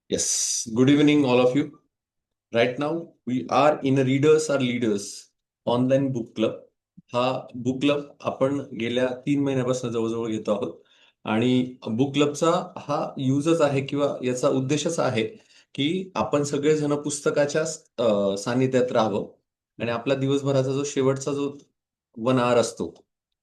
Yes, good evening, all of you. Right now, we are in a Readers are Leaders online book club. हा book club आपण गेल्या 3 महिन्यापासून जवळजवळ घेतो आहोत. आणि बुक क्लबचा हा यूजच आहे किंवा याचा उद्देशच आहे की आपण सगळेजण पुस्तकाच्या सानिध्यात राहावं आणि आपला दिवसभराचा जो शेवटचा जो 1 hour असतो,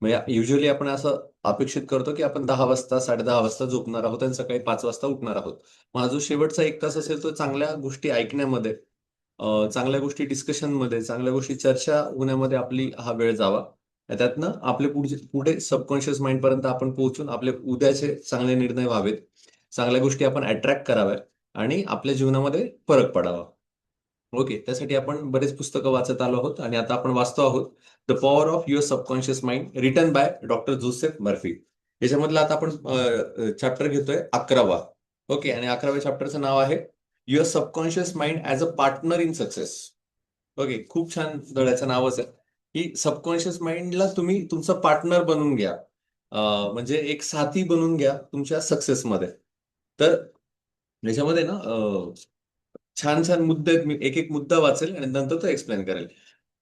म्हणजे युजली आपण असं अपेक्षित करतो की आपण 10 वाजता 10:30 वाजता झोपणार आहोत आणि सकाळी 5 वाजता उठणार आहोत. माझा जो शेवटचा 1 तास असेल तो चांगल्या गोष्टी ऐकण्यामध्ये, चांगल्या गोष्टी डिस्कशनमध्ये, चांगल्या गोष्टी चर्चा होण्यामध्ये आपली हा वेळ जावा. त्यातनं आपले पुढे सबकॉन्शियस माइंड पर्यंत आपण पोहोचून आपले उद्याचे चांगले निर्णय व्हावेत. चांगल्या गोष्टी आपण अट्रॅक्ट कराव्या आणि आपल्या जीवनामध्ये फरक पडावा. ओके. त्यासाठी आपण बरेच पुस्तकं वाचत आलो आहोत आणि आता आपण वाचतो आहोत the power of your subconscious mind written by doctor Joseph Murphy. याच्यामधला आता आपण चॅप्टर घेतोय 11वा. ओके. आणि 11व्या चॅप्टरचं नाव आहे your subconscious mind as a partner in success. Okay. खूप छान धड्याचं नावच आहे की सबकॉन्शियस माइंडला तुम्ही तुमचा पार्टनर बनवून घ्या. म्हणजे एक साथी बनवून घ्या तुमच्या सक्सेसमध्ये. तर याच्यामध्ये ना छान-छान मुद्दे आहेत. मी एक-एक मुद्दा वाचेल आणि नंतर तो एक्सप्लेन करेल.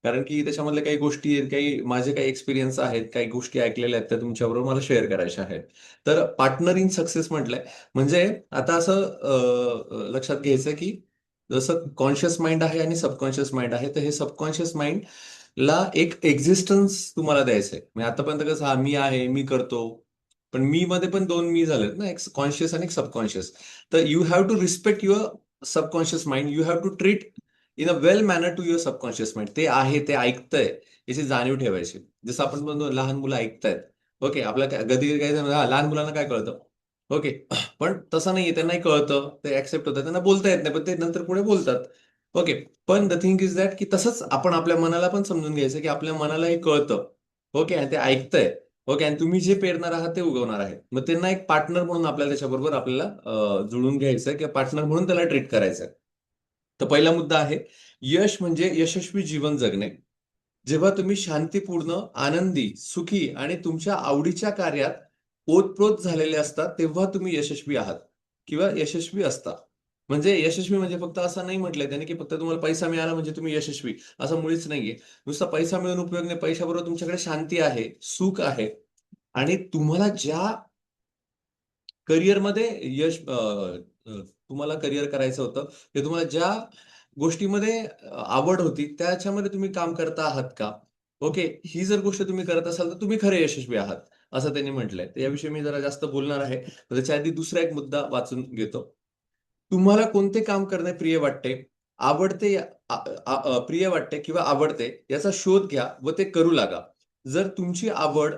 कारण की त्याच्यामधल्या काही गोष्टी आहेत, काही माझे काही एक्सपिरियन्स आहेत, काही गोष्टी ऐकलेल्या आहेत, त्या तुमच्याबरोबर मला शेअर करायच्या आहेत. तर पार्टनर इन सक्सेस म्हटलंय, म्हणजे आता असं लक्षात घ्यायचं की जसं कॉन्शियस माइंड आहे आणि सबकॉन्शियस माइंड आहे, तर हे सबकॉन्शियस माइंडला एक एक्झिस्टन्स तुम्हाला द्यायचंय. म्हणजे आतापर्यंत कसं मी आहे, मी करतो. पण मी मध्ये पण 2 मी झालेत ना, एक कॉन्शियस आणि एक सबकॉन्शियस. तर you have to respect your subconscious mind. You have to treat in a well manner to your subconscious mind. ते आहे, ते ऐकतंय, याची जाणीव ठेवायची. जसं आपण म्हणतो लहान मुलं ऐकतायत. ओके. आपल्या कधी काही लहान मुलांना काय कळतं? ओके. पण तसं नाहीये. त्यांनाही कळतं, ते ऍक्सेप्ट होतं. त्यांना बोलता येत नाही, पण ते नंतर पुढे बोलतात. ओके. पण द थिंग इज दॅट की तसंच आपण आपल्या मनाला पण समजून घ्यायचं की आपल्या मनाला हे कळतं. ओके. आणि ते ऐकतंय. ओके. आणि तुम्ही जे पेरणार आहात ते उगवणार आहे. मग त्यांना एक पार्टनर म्हणून आपल्याला त्याच्याबरोबर आपल्याला जुळून घ्यायचंय किंवा पार्टनर म्हणून त्याला ट्रीट करायचंय. तर पहिला मुद्दा आहे, यश म्हणजे यशस्वी जीवन जगणे. जेव्हा तुम्ही शांतीपूर्ण, आनंदी, सुखी आणि तुमच्या आवडीच्या कार्यात ओतप्रोत झालेले असता, तेव्हा तुम्ही यशस्वी आहात किंवा यशस्वी असता. म्हणजे यशस्वी म्हणजे फक्त असं नाही म्हटलंय त्याने, की फक्त तुम्हाला पैसा मिळाला म्हणजे तुम्ही यशस्वी, असं मुळीच नाहीये. नुसता पैसा मिळून उपयोग नाही. पैशाबरोबर तुमच्याकडे शांती आहे, सुख आहे आणि तुम्हाला ज्या करिअरमध्ये यश तुम्हाला करिअर करायचं होतं, ते तुम्हाला ज्या गोष्टीमध्ये आवड होती, त्याच्यामध्ये तुम्ही काम करता आहात का? ओके. ही जर गोष्ट तुम्ही करत असाल, तर तुम्ही खरे यशस्वी आहात, असं त्यांनी म्हटलंय. तर याविषयी मी जरा जास्त बोलणार आहे. तर त्याच्या आधी दुसरा एक मुद्दा वाचून घेतो. तुम्हाला कोणते काम करणे प्रिय वाटते? आवडते प्रिय वाटते किंवा आवडते याचा शोध घ्या व ते करू लागा. जर तुमची आवड,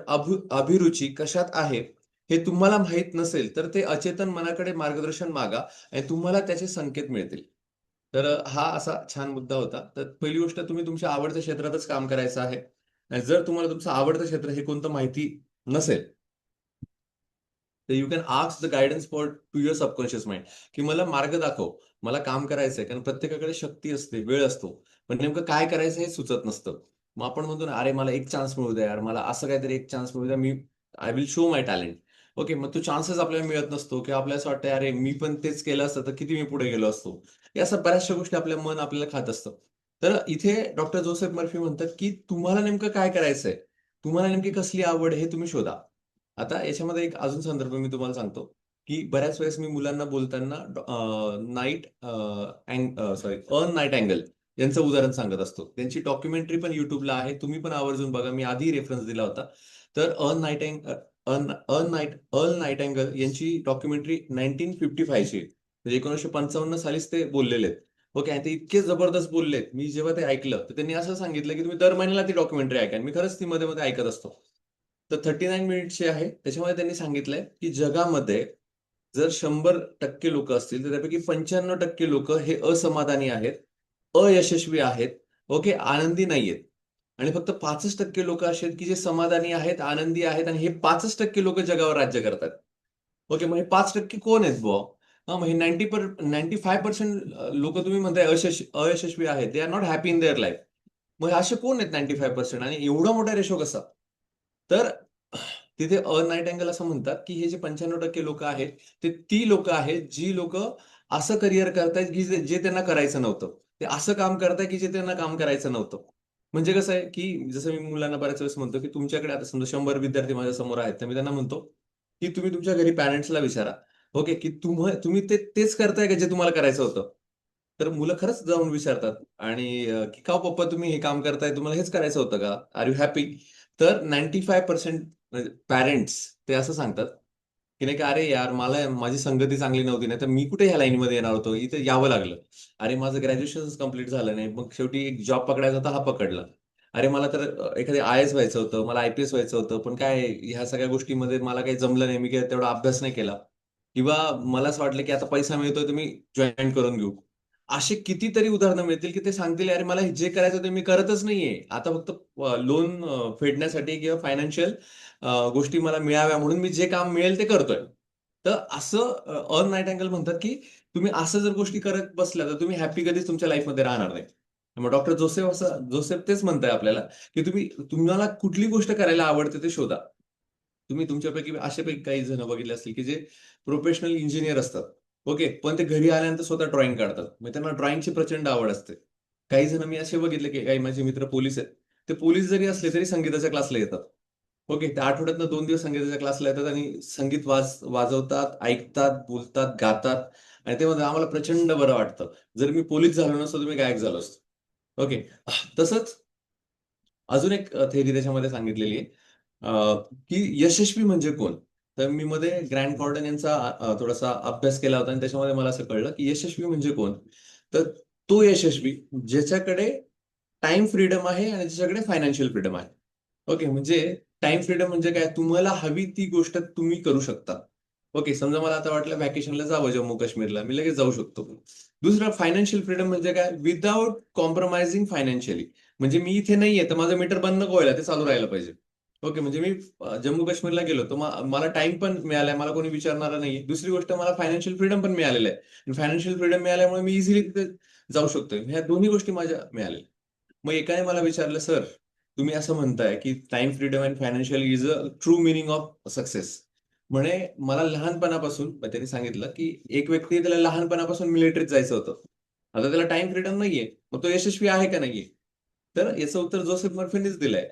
अभिरुची कशात आहे, हे तुम्हाला माहीत नसेल, तर ते अचेतन मनाकडे मार्गदर्शन मागा आणि तुम्हाला त्याचे संकेत मिळतील. तर हा असा छान मुद्दा होता. तर पहिली गोष्ट तुम्ही तुमच्या आवडत्या क्षेत्रातच काम करायचं आहे. आणि जर तुम्हाला तुमचं आवडतं क्षेत्र हे कोणतं माहिती नसेल, तर you can ask the guidance for to your subconscious mind, की मला मार्ग दाखव. मला काम करायचंय. कारण प्रत्येकाकडे शक्ती असते, वेळ असतो. पण नेमकं काय करायचं हे सुचत नसतं. मग आपण म्हणतो ना, "अरे, मला एक चान्स मिळू द्या यार. मला असं काहीतरी एक चान्स मिळू द्या. I will show my talent." Okay. मग तो चान्सच आपल्याला मिळत नसतो किंवा आपल्याला असं वाटतं, "अरे, मी पण तेच केलं असतं तर किती मी पुढे गेलो असतो." या अशा बऱ्याचशा गोष्टी आपलं मन आपल्याला खात असतं. तर इथे डॉक्टर जोसेफ मर्फी म्हणतात, की तुम्हाला नेमकं काय करायचंय? तुम्हाला नेमकी कसली आवड आहे हे तुम्ही शोधा. आता याच्यामध्ये एक अजून संदर्भ मी तुम्हाला सांगतो, की बऱ्याच वेळेस मी मुलांना बोलताना अर्न नाईट अँगल यांचं उदाहरण सांगत असतो. त्यांची डॉक्युमेंटरी पण YouTubeला आहे. तुम्ही पण आवर्जून बघा. मी आधी रेफरन्स दिला होता. तर अर्न नाईट अँगल यांची डॉक्युमेंटरी 1955 ची आहे. म्हणजे 1955 सालीच ते बोललेले आहेत. ओके. आणि ते इतके जबरदस्त बोललेत. मी जेव्हा ते ऐकलं, तर त्यांनी असं सांगितलं, की तुम्ही दर महिन्याला ती डॉक्युमेंटरी ऐका. आणि मी खरंच ती मध्ये-मध्ये ऐकत असतो. तर 39 मिनिट्सची आहे. त्याच्यामध्ये त्यांनी सांगितलंय, की जगामध्ये जर 100% लोकं असतील, तर त्यापैकी 95% लोकं हे असमाधानी आहेत, अयशस्वी आहेत, ओके, आनंदी नाहीयेत. आणि फक्त 5% लोकं अशी आहेत, की जे समाधानी आहेत, आनंदी आहेत आणि हे 5% लोकं जगावर राज्य करतात. ओके, मग हे 5% कोण आहेत बुवा? हां, मग हे 95% लोकं तुम्ही म्हणताय अयशस्वी आहेत. They are not happy in their life. मग असे कोण आहेत 95% आणि एवढा मोठा रेशो कसा? तर तिथे नाईट अँगल असं म्हणतात, की हे जे 95% लोकं आहेत, ते ती लोकं आहेत, जी लोकं असं करिअर करतायत की जे त्यांना करायचं नव्हतं. ते असं काम करताय की जे त्यांना काम करायचं नव्हतं. म्हणजे कसं आहे, की जसं मी मुलांना बऱ्याच वेळेस म्हणतो, की तुमच्याकडे आता समजा 100 विद्यार्थी माझ्या समोर आहेत, तर मी त्यांना म्हणतो, की तुम्ही तुमच्या घरी पॅरेंट्सला विचारा, ओके, की तुम्ही तेच करताय का जे तुम्हाला करायचं होतं? तर मुलं खरंच जाऊन विचारतात आणि की "का हो पप्पा तुम्ही हे काम करताय, तुम्हाला हेच करायचं होतं का? Are you happy?" तर 95% पॅरेंट्स ते असं सांगतात, की नाही का, "अरे यार, मला माझी संगती चांगली नव्हती, नाहीतर मी कुठे ह्या लाईनमध्ये येणार होतो, इथे यावं लागलं. अरे माझं ग्रॅज्युएशनच कंप्लीट झालं नाही, मग शेवटी एक जॉब पकडायचा होता, हा पकडला. अरे मला तर एखादे आय-ए-एस व्हायचं होतं, मला आय-पी-एस व्हायचं होतं, पण काय ह्या सगळ्या गोष्टींमध्ये मला काही जमलं नाही, मी काही तेवढा अभ्यास नाही केला. किंवा मला असं वाटलं, की आता पैसा मिळतोय, तर मी जॉइन करून घेऊ." अशी कितीतरी उदाहरणं मिळतील, की ते सांगतील, "अरे मला जे करायचं ते मी करतच नाहीये. आता फक्त लोन फेडण्यासाठी किंवा फायनान्शियल गोष्टी मला मिळाव्या म्हणून मी जे काम मिळेल ते करतोय." तर असं अर्न नाईट अँगल म्हणतात, की तुम्ही असं जर गोष्टी करत बसल्या, तर तुम्ही हॅपी कधीच तुमच्या लाईफमध्ये राहणार नाही. मग डॉक्टर जोसेफ तेच म्हणताय आपल्याला, की तुम्हाला कुठली गोष्ट करायला आवडते ते शोधा. तुम्ही तुमच्यापैकी अशापैकी काही जण बघितले असतील, की जे प्रोफेशनल इंजिनिअर असतात. ओके. पण ते घरी आल्यानंतर स्वतः ड्रॉइंग काढतात. मग त्यांना ड्रॉइंगची प्रचंड आवड असते. काही जण मी असे बघितले, की काही माझे मित्र पोलिस आहेत. ते पोलिस जरी असले तरी संगीताच्या क्लासला येतात. ओके. त्या आठवड्यातनं 2 दिवस संगीताच्या क्लासला येतात आणि संगीत वाजवतात, ऐकतात, बोलतात, गातात आणि ते म्हणतात, "आम्हाला प्रचंड बरं वाटतं. जर मी पोलीस झालो नसतो, तर मी गायक झालो असतो." ओके. तसंच अजून एक थेअरी त्याच्यामध्ये सांगितलेली आहे, की यशस्वी म्हणजे कोण? तर मी मध्ये ग्रँड कॉर्डन यांचा थोडासा अभ्यास केला होता आणि त्याच्यामध्ये मला असं कळलं, की यशस्वी म्हणजे कोण? तर तो यशस्वी ज्याच्याकडे टाईम फ्रीडम आहे आणि ज्याच्याकडे फायनान्शियल फ्रीडम आहे. ओके. म्हणजे टाईम फ्रीडम म्हणजे काय? तुम्हाला हवी ती गोष्ट तुम्ही करू शकता. ओके. समजा मला आता वाटलं व्हॅकेशनला जावं जम्मू काश्मीरला, मी लगेच जाऊ शकतो. दुसरं फायनान्शियल फ्रीडम म्हणजे काय? Without compromising financially. म्हणजे मी इथे नाहीये, तर माझं मीटर बंद नको व्हायला, ते चालू राहायला पाहिजे. ओके. म्हणजे मी जम्मू काश्मीरला गेलो, तर मला टाईम पण मिळालाय, मला कोणी विचारणारं नाहीये. दुसरी गोष्ट मला फायनान्शियल फ्रीडम पण मिळालेलं आहे. आणि फायनान्शियल फ्रीडम मिळाल्यामुळे मी इझिली तिथे जाऊ शकतोय. ह्या दोन्ही गोष्टी माझ्या मिळालेल्या. मग एकाने मला विचारलं, "सर, तुम्ही असं म्हणताय, की time freedom and financial is a true meaning of success." म्हणे मला लहानपणापासून मग त्यांनी सांगितलं, की एक व्यक्ती आहे, त्याला लहानपणापासून मिलिटरीत जायचं होतं. आता त्याला टाईम फ्रीडम नाहीये. मग तो यशस्वी आहे का नाहीये? तर याचं उत्तर जोसेफ मर्फीनीच दिलंय.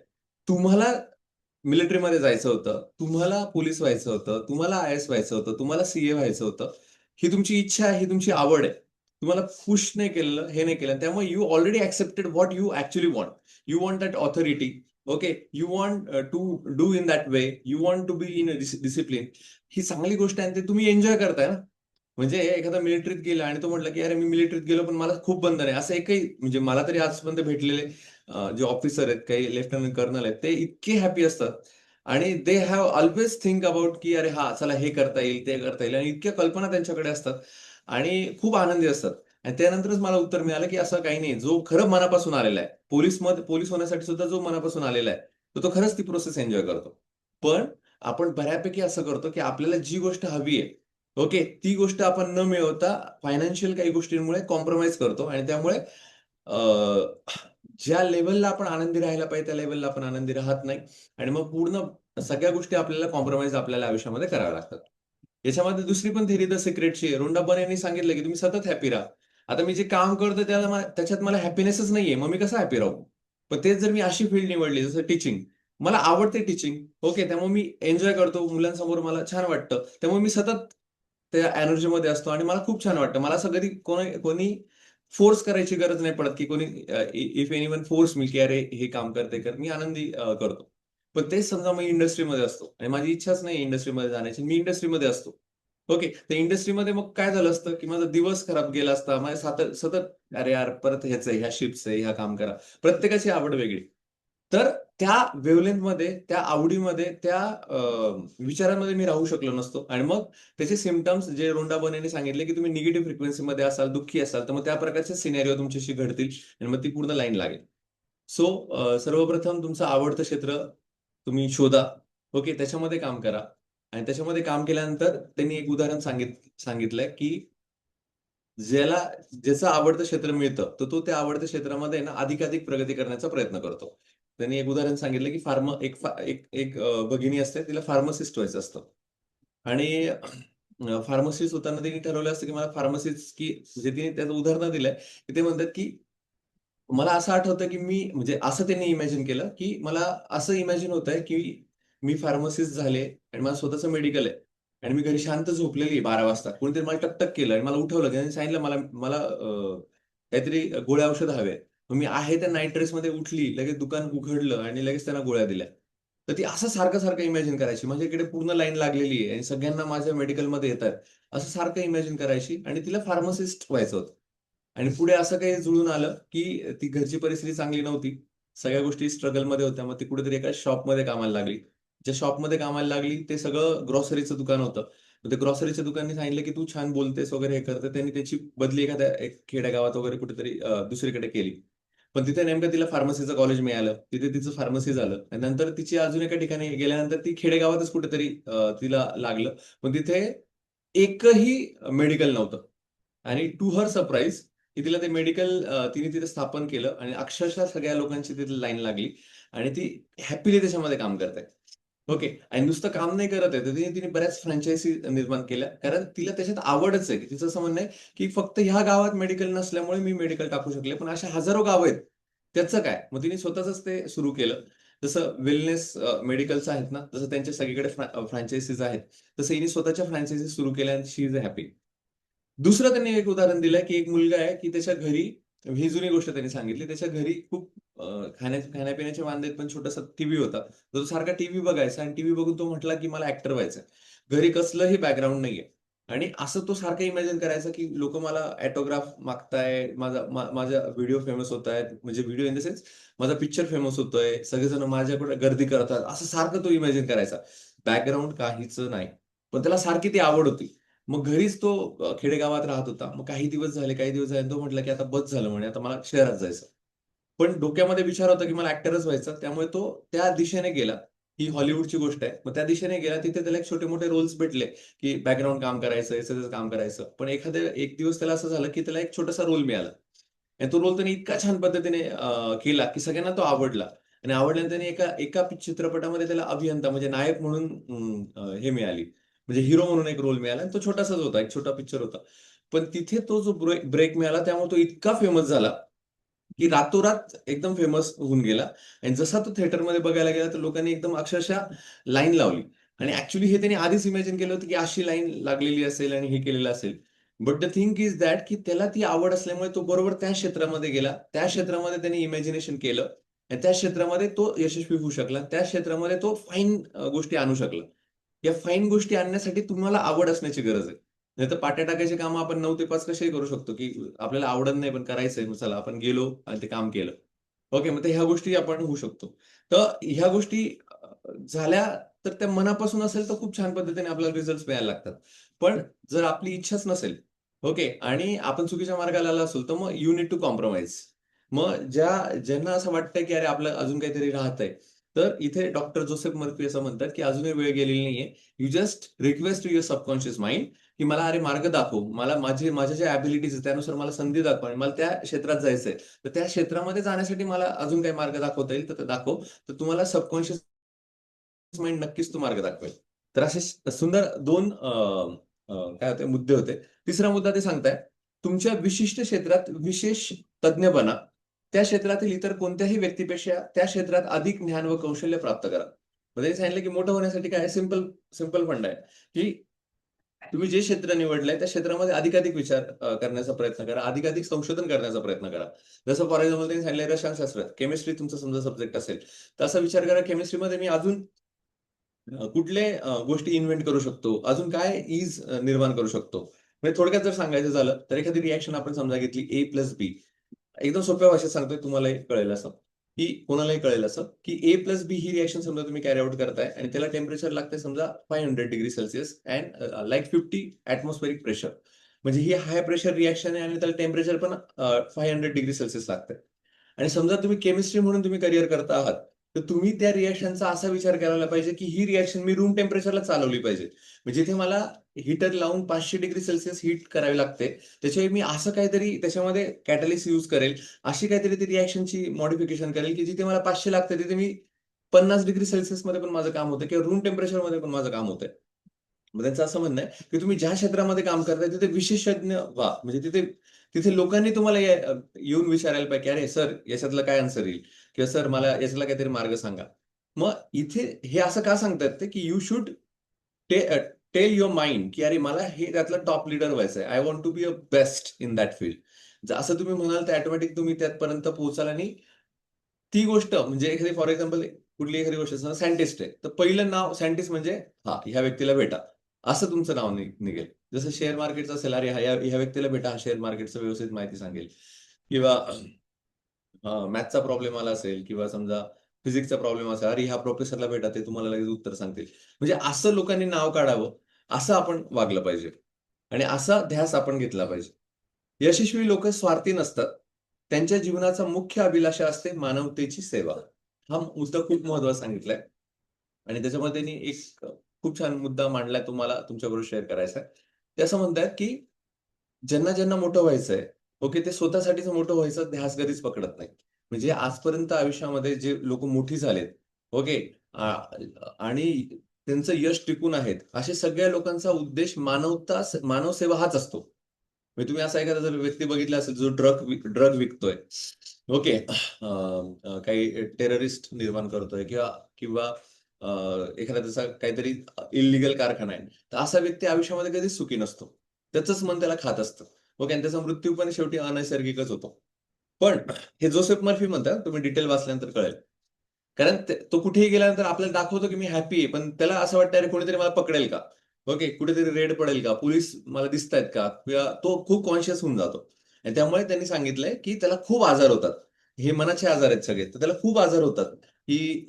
तुम्हाला मिलिटरीमध्ये जायचं होतं, तुम्हाला पोलिस व्हायचं होतं, तुम्हाला आय-ए-एस व्हायचं होतं, तुम्हाला सी व्हायचं होतं. ही तुमची इच्छा आहे, ही तुमची आवड आहे. तुम्हाला पुश नाही केलेलं, हे नाही केलं. त्यामुळे you already accepted what you actually want. You want that authority. Okay. You want to do in that way. You want to be in a discipline. ही चांगली गोष्ट आहे आणि ते तुम्ही एन्जॉय करताय ना. म्हणजे एखादा मिलिटरीत गेला आणि तो म्हटला, की "अरे, मी मिलिटरीत गेलो, पण मला खूप बंधन आहे." असं एकही म्हणजे मला तरी आजपर्यंत भेटलेले जे ऑफिसर आहेत, काही लेफ्टनंट कर्नल आहेत, ते इतके हॅपी असतात आणि they have always think about, की "अरे हां, चला हे करता येईल, ते करता येईल." आणि इतक्या कल्पना त्यांच्याकडे असतात आणि खूप आनंदी असतात. आणि त्यानंतरच मला उत्तर मिळालं, की असं काही नाही. जो खरं मनापासून आलेला आहे, पोलीस होण्यासाठी सुद्धा जो मनापासून आलेला आहे, तर तो खरंच ती प्रोसेस एन्जॉय करतो. पण आपण बऱ्यापैकी असं करतो, की आपल्याला जी गोष्ट हवी आहे, ओके. ती गोष्ट आपण न मिळवता फायनान्शियल काही गोष्टींमुळे कॉम्प्रोमाईज करतो आणि त्यामुळे अ, ज्या लेव्हलला आपण आनंदी राहायला पाहिजे, त्या लेव्हलला आपण आनंदी राहत नाही आणि मग पूर्ण सगळ्या गोष्टी आपल्याला कॉम्प्रोमाईज आपल्याला आयुष्यामध्ये कराव्या लागतात. याच्यामध्ये दुसरी पण थिअरी द सिक्रेटची आहे. रोंडा यांनी सांगितलं, की तुम्ही सतत हॅपी राहा. आता मी जे काम करतोय त्याच्यात मला हॅपीनेसच नाहीये. मग मी कसं हॅपी राहू? पण तेच जर मी अशी फील्ड निवडली जसं टीचिंग. मला आवडते टीचिंग. ओके. त्यामुळे मी एन्जॉय करतो. मुलांसमोर मला छान वाटतं. त्यामुळे मी सतत त्या एनर्जीमध्ये असतो आणि मला खूप छान वाटतं. मला असं कधी कोणी फोर्स करायची गरज नाही पडत, की कोणी इफ एनीवन फोर्स मी, की "अरे, हे काम कर, ते कर." मी आनंदी करतो. पण तेच समजा मी इंडस्ट्रीमध्ये असतो आणि माझी इच्छाच नाही इंडस्ट्रीमध्ये जाण्याची. मी इंडस्ट्रीमध्ये असतो. ओके. तर इंडस्ट्रीमध्ये मग काय झालं असतं, की माझा दिवस खराब गेला असता. माझ्या सतत, "अरे यार, परत हेच आहे, ह्या शिफ्ट्स आहे, ह्या काम करा." प्रत्येकाची आवड वेगळी. तर त्या वेव्हलेंथमध्ये, त्या आवडीमध्ये, त्या विचारांमध्ये मी राहू शकलो नसतो आणि मग त्याचे सिम्प्टम्स जे रोंडा बर्नेने सांगितले, की तुम्ही निगेटिव्ह फ्रिक्वेन्सीमध्ये असाल, दुःखी असाल, तर मग त्या प्रकारचे सिनेरिओ तुमच्याशी घडतील आणि मग ती पूर्ण लाईन लागेल. सो सर्वप्रथम तुमचं आवडतं क्षेत्र तुम्ही शोधा. ओके. त्याच्यामध्ये काम करा आणि त्याच्यामध्ये काम केल्यानंतर त्यांनी एक उदाहरण सांगितलंय, की ज्याला ज्याचं आवडतं क्षेत्र मिळतं, तर तो त्या आवडत्या क्षेत्रामध्ये आहे ना अधिकाधिक प्रगती करण्याचा प्रयत्न करतो. त्यांनी एक उदाहरण सांगितलं, की फार्म एक फा एक एक भगिनी असते, तिला फार्मासिस्ट व्हायचं असतं आणि फार्मसिस्ट होताना त्यांनी ठरवलं असतं की मला फार्मसिस्ट की म्हणजे तिने त्याचं उदाहरण दिलंय, की ते म्हणतात की मला असं आठवतं की मी म्हणजे असं त्यांनी इमॅजिन केलं, की मला असं इमॅजिन होतंय की मी फार्मसिस्ट झाले आणि माझं स्वतःचं मेडिकल आहे आणि मी घरी शांत झोपलेली आहे 12 वाजता. कोणीतरी मला टकटक केलं आणि मला उठवलं. त्यांनी सांगितलं मला मला काहीतरी गोळ्या औषध हवे आहेत. मग मी आहे त्या नाईट ड्रेसमध्ये उठली, लगेच दुकान उघडलं आणि लगेच त्यांना गोळ्या दिल्या. तर ती असं सारखं-सारखं इमॅजिन करायची. माझ्या इकडे पूर्ण लाईन लागलेली आहे आणि सगळ्यांना माझ्या मेडिकलमध्ये येतायत. असं सारखं इमॅजिन करायची आणि तिला फार्मासिस्ट व्हायचं होतं. आणि पुढे असं काही जुळून आलं, की ती घरची परिस्थिती चांगली नव्हती. सगळ्या गोष्टी स्ट्रगलमध्ये होत्या. मग ती कुठेतरी एका शॉपमध्ये कामाला लागली. ज्या शॉपमध्ये कामाला लागली ते सगळं ग्रॉसरीचं दुकान होतं. मग ते ग्रॉसरीच्या दुकाननी सांगितलं, की "तू छान बोलतेस वगैरे हे करते." त्यांनी त्याची बदली एखाद्या एक खेड्यागावात वगैरे कुठेतरी दुसरीकडे केली. पण तिथे नेमकं तिला फार्मसीचं कॉलेज मिळालं. तिथे तिचं फार्मसी झालं आणि नंतर तिची अजून एका ठिकाणी गेल्यानंतर ती खेडेगावातच कुठेतरी तिला लागलं. पण तिथे एकही मेडिकल नव्हतं आणि टू हर सरप्राईज की तिला ते मेडिकल तिने तिथे स्थापन केलं आणि अक्षरशः सगळ्या लोकांची तिथे लाईन लागली आणि ती हॅपीली त्याच्यामध्ये काम करते. ओके. आणि नुसतं काम नाही करत आहे, तर तिने बऱ्याच फ्रँचायझी निर्माण केल्या. कारण तिला त्याच्यात आवडच आहे. तिचं असं म्हणणं आहे, की फक्त ह्या गावात मेडिकल नसल्यामुळे मी मेडिकल टाकू शकले. पण अशा हजारो गावं आहेत. त्याचं काय? मग तिने स्वतःचंच ते सुरू केलं. जसं वेलनेस मेडिकल्स आहेत ना, तसं त्यांच्या सगळीकडे फ्रँचायझीज आहेत. तसं हिने स्वतःच्या फ्रँचायझी सुरू केल्या आणि शी इज हॅपी. दुसरं त्यांनी एक उदाहरण दिलंय, की एक मुलगा आहे, की त्याच्या घरी ही जुनी गोष्ट त्यांनी सांगितली. त्याच्या घरी खूप खाण्यापिण्याचे वांदे आहेत, पण छोटासा टीव्ही होता. तर तो सारखा टीव्ही बघायचा आणि टीव्ही बघून तो म्हटला, की मला ॲक्टर व्हायचंय. घरी कसलंही बॅकग्राऊंड नाहीये. आणि असं तो सारखं इमॅजिन करायचा, की लोकं मला ऑटोग्राफ मागताय, माझा व्हिडिओ फेमस होतायत. म्हणजे व्हिडिओ इन द सेन्स माझा पिक्चर फेमस होतोय. सगळेजण माझ्याकडे गर्दी करतात. असं सारखं तो इमॅजिन करायचा. बॅकग्राऊंड काहीच नाही. पण त्याला सारखी ती आवड होती. मग घरीच तो खेडेगावात राहत होता. मग काही दिवस झाले तो म्हटला, की आता बस झालं म्हणे, आता मला शहरात जायचं. पण डोक्यामध्ये विचार होता, की मला ॲक्टरच व्हायचं. त्यामुळे तो त्या दिशेने गेला. ही हॉलिवूडची गोष्ट आहे. मग त्या दिशेने गेला. तिथे त्याला एक छोटे-मोठे रोल्स भेटले, की बॅकग्राऊंड काम करायचं, याचं-त्याचं काम करायचं. पण एक दिवस त्याला असं झालं, की त्याला एक छोटासा रोल मिळाला. आणि तो रोल त्याने इतका छान पद्धतीने केला, की सगळ्यांना तो आवडला. आणि आवडल्याने त्याने एका एका चित्रपटामध्ये त्याला अभियंता म्हणजे नायक म्हणून हे मिळाली. म्हणजे हिरो म्हणून एक रोल मिळाला आणि तो छोटासाच होता. एक छोटा पिक्चर होता. पण तिथे तो जो ब्रेक मिळाला त्यामुळे तो इतका फेमस झाला, की रातोरात एकदम फेमस होऊन गेला आणि जसा तो थिएटरमध्ये बघायला गेला, तर लोकांनी एकदम अक्षरशः लाईन लावली आणि ॲक्चुअली हे त्यांनी आधीच इमॅजिन केलं होतं, की अशी लाईन लागलेली असेल आणि हे केलेलं असेल. But the thing is that की त्याला ती आवड असल्यामुळे तो बरोबर त्या क्षेत्रामध्ये गेला. त्या क्षेत्रामध्ये त्याने इमॅजिनेशन केलं आणि त्या क्षेत्रामध्ये तो यशस्वी होऊ शकला. त्या क्षेत्रामध्ये तो फाईन गोष्टी आणू शकला. या फाईन गोष्टी आणण्यासाठी तुम्हाला आवड असण्याची गरज आहे. नाहीतर पाट्या टाकायची कामं आपण 9 ते 5 कसेही करू शकतो, की आपल्याला आवडत नाही पण करायचंय. मग चला आपण गेलो आणि ते काम केलं. ओके. मग ह्या गोष्टी आपण होऊ शकतो. तर ह्या गोष्टी झाल्या तर त्या मनापासून असेल तर खूप छान पद्धतीने आपल्याला रिझल्ट्स मिळायला लागतात. पण जर आपली इच्छाच नसेल, ओके. आणि आपण चुकीच्या मार्गाला आलो असेल, तर मग यू नीड टू कॉम्प्रोमाईज. मग ज्यांना असं वाटतंय, की अरे आपलं अजून काहीतरी राहतंय, तर इथे डॉक्टर जोसेफ मर्फी असं म्हणतात, की अजूनही वेळ गेलेली नाहीये. You just request to your subconscious mind, की मला अरे मार्ग दाखव. मला माझ्या ज्या एबिलिटीज आहेत त्यानुसार मला संधी दाखव आणि मला त्या क्षेत्रात जायचंय. तर त्या क्षेत्रामध्ये जाण्यासाठी मला अजून काही मार्ग दाखवता येईल तर ते दाखव. तर तुम्हाला सबकॉन्शियस माइंड नक्कीच तो मार्ग दाखवेल. तर असे सुंदर 2 काय होते मुद्दे होते. तिसरा मुद्दा ते सांगताय, तुमच्या विशिष्ट क्षेत्रात विशेष तज्ञ बना. त्या क्षेत्रातील इतर कोणत्याही व्यक्तीपेक्षा त्या क्षेत्रात अधिक ज्ञान व कौशल्य प्राप्त करा. मग त्यांनी सांगितलं, की मोठं होण्यासाठी काय सिंपल सिंपल फंडा आहे, की तुम्ही जे क्षेत्र निवडलंय त्या क्षेत्रामध्ये अधिकाधिक विचार करण्याचा प्रयत्न करा. अधिकाधिक संशोधन करण्याचा प्रयत्न करा. जसं फॉर एक्झाम्पल त्यांनी सांगितलंय रसायनशास्त्र, केमिस्ट्री तुमचा समजा सब्जेक्ट असेल, तर असा विचार करा केमिस्ट्रीमध्ये मी अजून कुठले गोष्टी इन्व्हेंट करू शकतो? अजून काय निर्माण करू शकतो? म्हणजे थोडक्यात जर सांगायचं झालं, तर एखादी रिएक्शन आपण समजा घेतली A प्लस बी. एकदम सोप्या भाषेत सांगतोय तुम्हालाही कळेल असं, की कोणालाही कळेल असं, की A प्लस बी ही रिएक्शन समजा तुम्ही कॅरी आउट करताय आणि त्याला टेम्परेचर लागतंय समजा 500 degree Celsius and like 50 atmospheric pressure. म्हणजे ही हाय प्रेशर रिएक्शन आहे आणि त्याला टेम्परेचर पण 500 डिग्री सेल्सियस लागतंय. आणि समजा तुम्ही केमिस्ट्री म्हणून तुम्ही करियर करता आहात, तर तुम्ही त्या रिएक्शनचा असा विचार करायला पाहिजे, की ही रिएक्शन मी रूम टेम्परेचरला चालवली पाहिजे. म्हणजे जिथे मला हीटर लावून 500 डिग्री सेल्सियस हीट करावी लागते, त्याच्यावेळी मी असं काहीतरी त्याच्यामध्ये कॅटलिस्ट यूज करेल, अशी काहीतरी ती रिएक्शनची मॉडिफिकेशन करेल, की जिथे मला 500 लागते, तिथे मी 50 डिग्री सेल्सियसमध्ये पण माझं काम होतं किंवा रूम टेम्परेचरमध्ये पण माझं काम होतंय. मग त्यांचं असं म्हणणं आहे की तुम्ही ज्या क्षेत्रामध्ये काम करताय तिथे विशेषज्ञ व्हा. म्हणजे तिथे तिथे लोकांनी तुम्हाला येऊन विचारायला पाहिजे की अरे सर याच्यातलं काय आन्सर येईल किंवा सर मला याच्यातला काहीतरी मार्ग सांगा. मग इथे हे असं का सांगतात ते की you should tell your mind की अरे मला हे त्यातलं टॉप लीडर व्हायचं आहे. I want to be a best in that field. असं तुम्ही म्हणाल तर ऑटोमॅटिक तुम्ही त्यातपर्यंत पोहोचाल. आणि ती गोष्ट म्हणजे एखादी फॉर एक्झाम्पल कुठली एखादी गोष्ट सायंटिस्ट आहे तर पहिलं नाव सायंटिस्ट म्हणजे हा ह्या व्यक्तीला भेटा असं तुमचं नाव निघेल. जसं शेअर मार्केटचं असेल अरे ह्या व्यक्तीला भेटा हा शेअर मार्केटचं व्यवस्थित माहिती सांगेल. किंवा मॅथचा प्रॉब्लेम आला असेल किंवा समजा फिजिक्सचा प्रॉब्लेम असेल अरे ह्या प्रोफेसरला भेटा ते तुम्हाला लगेच उत्तर सांगतील. म्हणजे असं लोकांनी नाव काढावं असं आपण वागलं पाहिजे आणि असा ध्यास आपण घेतला पाहिजे. यशस्वी लोक स्वार्थी नसतात. त्यांच्या जीवनाचा मुख्य अभिलाषा असते मानवतेची सेवा. हा मुद्दा खूप महत्वाचा सांगितलाय आणि त्याच्यामध्ये त्यांनी एक खूप छान मुद्दा मांडलाय तुम्हाला तुमच्याबरोबर शेअर करायचा आहे. ते असं म्हणतात की ज्यांना ज्यांना मोठं व्हायचंय, ओके, ते स्वतःसाठीच मोठं व्हायचं ध्यास कधीच पकडत नाही. म्हणजे आजपर्यंत आयुष्यामध्ये जे लोक मोठी झालेत, ओके, आणि त्यांचं यश टिकून आहेत, अशा सगळ्या लोकांचा उद्देश मानवसेवा हाच असतो. म्हणजे तुम्ही असा एखादा जर व्यक्ती बघितला असेल जो ड्रग विकतोय, ओके, काही टेररिस्ट निर्माण करतोय किंवा किंवा अ, एखादा त्याचा काहीतरी इल्लीगल कारखाना आहे. तर असा व्यक्ती आयुष्यामध्ये कधीच सुखी नसतो. त्याचंच मन त्याला खात असतं. ओके आणि त्याचा मृत्यू पण शेवटी अनैसर्गिकच होतो. पण हे जोसेफ मर्फी म्हणतात, तुम्ही डिटेल वाचल्यानंतर कळेल. कारण तो कुठेही गेल्यानंतर आपल्याला दाखवतो की मी हॅपी आहे. पण त्याला असं वाटतं अरे कोणीतरी मला पकडेल का? ओके, कुठेतरी रेड पडेल का? पोलीस मला दिसतायत का? किंवा तो खूप कॉन्शियस होऊन जातो. आणि त्यामुळे त्यांनी सांगितलंय की त्याला खूप आजार होतात. हे मनाचे आजार आहेत सगळे. तर त्याला खूप आजार होतात, की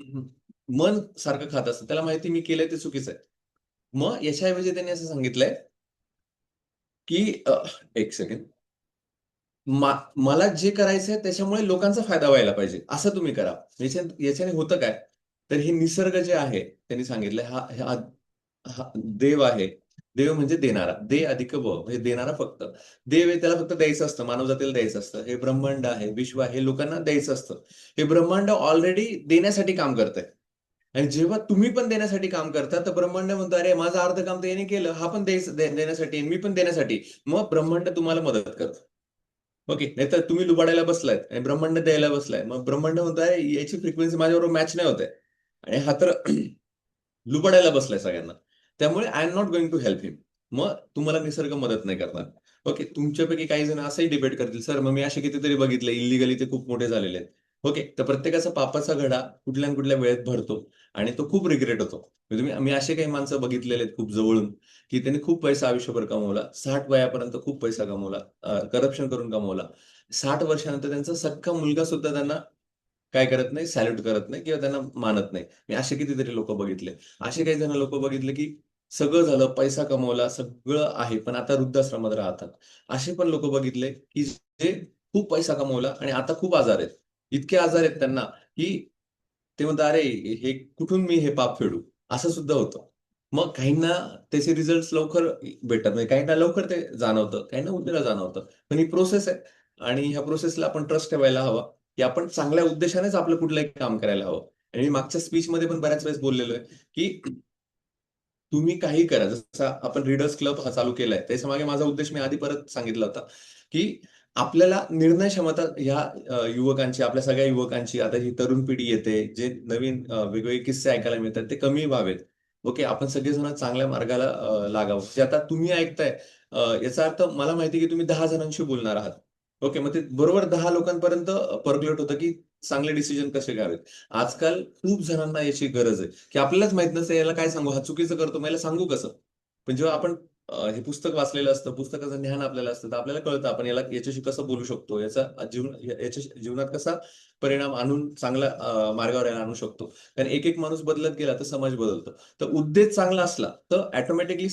मन सारखं खात असतं. त्याला माहिती मी केलंय ते चुकीचं आहे. मग याच्याऐवजी त्यांनी असं सांगितलंय, की एक सेकंड. मला जे करायचंय त्याच्यामुळे लोकांचा फायदा व्हायला पाहिजे, असं तुम्ही करा. याच्याने होतं काय? तर हे निसर्ग जे आहे, त्यांनी सांगितलंय हा हा हा देव आहे. देव म्हणजे देणारा. दे अधिक व म्हणजे देणारा फक्त. देव आहे त्याला फक्त द्यायचं असतं, मानवजातीला द्यायचं असतं. हे ब्रह्मांड आहे, विश्व आहे, हे लोकांना द्यायचं असतं. हे ब्रह्मांड ऑलरेडी देण्यासाठी काम करतंय. आणि जेव्हा तुम्ही पण देण्यासाठी काम करता, तर ब्रह्मांड म्हणतो, "अरे माझं अर्ध काम तर याने केलं, हा पण देण्यासाठी आहे, मी पण देण्यासाठी." मग ब्रह्मांड तुम्हाला मदत करतं. ओके. नाहीतर तुम्ही लुबाडायला बसलात आणि ब्रह्मांड द्यायला बसलाय. मग ब्रह्मांड म्हणतो, "अरे याची फ्रिक्वेन्सी माझ्याबरोबर मॅच नाही होत आहे." आणि हा तर लुबाडायला बसलाय सगळ्यांना. त्यामुळे I am not going to help him. मग तुम्हाला निसर्ग मदत नाही करणार. ओके. तुमच्यापैकी काही जण असंही डिबेट करतील, "सर मग मी असे कितीतरी बघितले इल्लीगली ते खूप मोठे झालेले आहेत." ओके. तर प्रत्येकाचा पापाचा घडा कुठल्या ना कुठल्या वेळेत भरतो आणि तो खूप रिग्रेट होतो. म्हणजे मी असे काही माणसं बघितलेले आहेत खूप जवळून, की त्यांनी खूप पैसा आयुष्यभर कमवला. 60 वयापर्यंत खूप पैसा कमवला. करप्शन करून कमवला. 60 वर्षानंतर त्यांचा सख्खा मुलगा सुद्धा त्यांना काय करत नाही, सॅल्यूट करत नाही किंवा त्यांना मानत नाही. मी असे कितीतरी लोकं बघितले. असे काही जण लोकं बघितले, की सगळं झालं, पैसा कमवला, सगळं आहे, पण आता वृद्धाश्रमात राहतात. असे पण लोकं बघितले, की जे खूप पैसा कमवला आणि आता खूप आजार आहेत. इतके आजार आहेत त्यांना, की ते म्हणतात, "अरे, हे कुठून मी हे पाप फेडू?" असं सुद्धा होतं. मग काहींना त्याचे रिझल्ट्स लवकर भेटत नाही. काहींना लवकर ते जाणवतं, काहींना उशिरा जाणवतं. पण ही प्रोसेस आहे आणि ह्या प्रोसेसला आपण ट्रस्ट ठेवायला हवा, की आपण चांगल्या उद्देशानेच आपलं कुठलंही काम करायला हवं. आणि मी मागच्या स्पीचमध्ये पण बऱ्याच वेळेस बोललेलो आहे, की तुम्ही काहीही करा. जसं आपण रीडर्स क्लब हा चालू केलाय. त्याच्यामागे माझा उद्देश मी आधी परत सांगितला होता, की आपल्याला निर्णय क्षमता ह्या युवकांची, आपल्या सगळ्या युवकांची, आता ही तरुण पिढी येते, जे नवीन वेगवेगळे किस्से ऐकायला मिळतात, ते कमी व्हावेत. ओके, आपण सगळेजण चांगल्या मार्गाला लागावं. जे आता तुम्ही ऐकताय, याचा अर्थ मला माहिती आहे, की तुम्ही 10 जणांशी बोलणार आहात. ओके, मग ते बरोबर 10 लोकांपर्यंत होतं, की चांगले डिसिजन कसे घ्यावेत. आजकाल खूप जणांना याची गरज आहे. की आपल्यालाच माहीत नसतं याला काय सांगू? हा चुकीचं करतो, मग याला सांगू कसं? पण जेव्हा आपण हे पुस्तक वाचलेलं असतं, पुस्तकाचं ज्ञान आपल्याला असतं, तर आपल्याला कळतं आपण याच्याशी कसं बोलू शकतो, याच्या जीवनात कसा परिणाम आणून चांगल्या मार्गावर याला आणू शकतो. कारण एक-एक माणूस बदलत गेला तर समाज बदलतो. तर उद्देश चांगला असला तर ऑटोमॅटिकली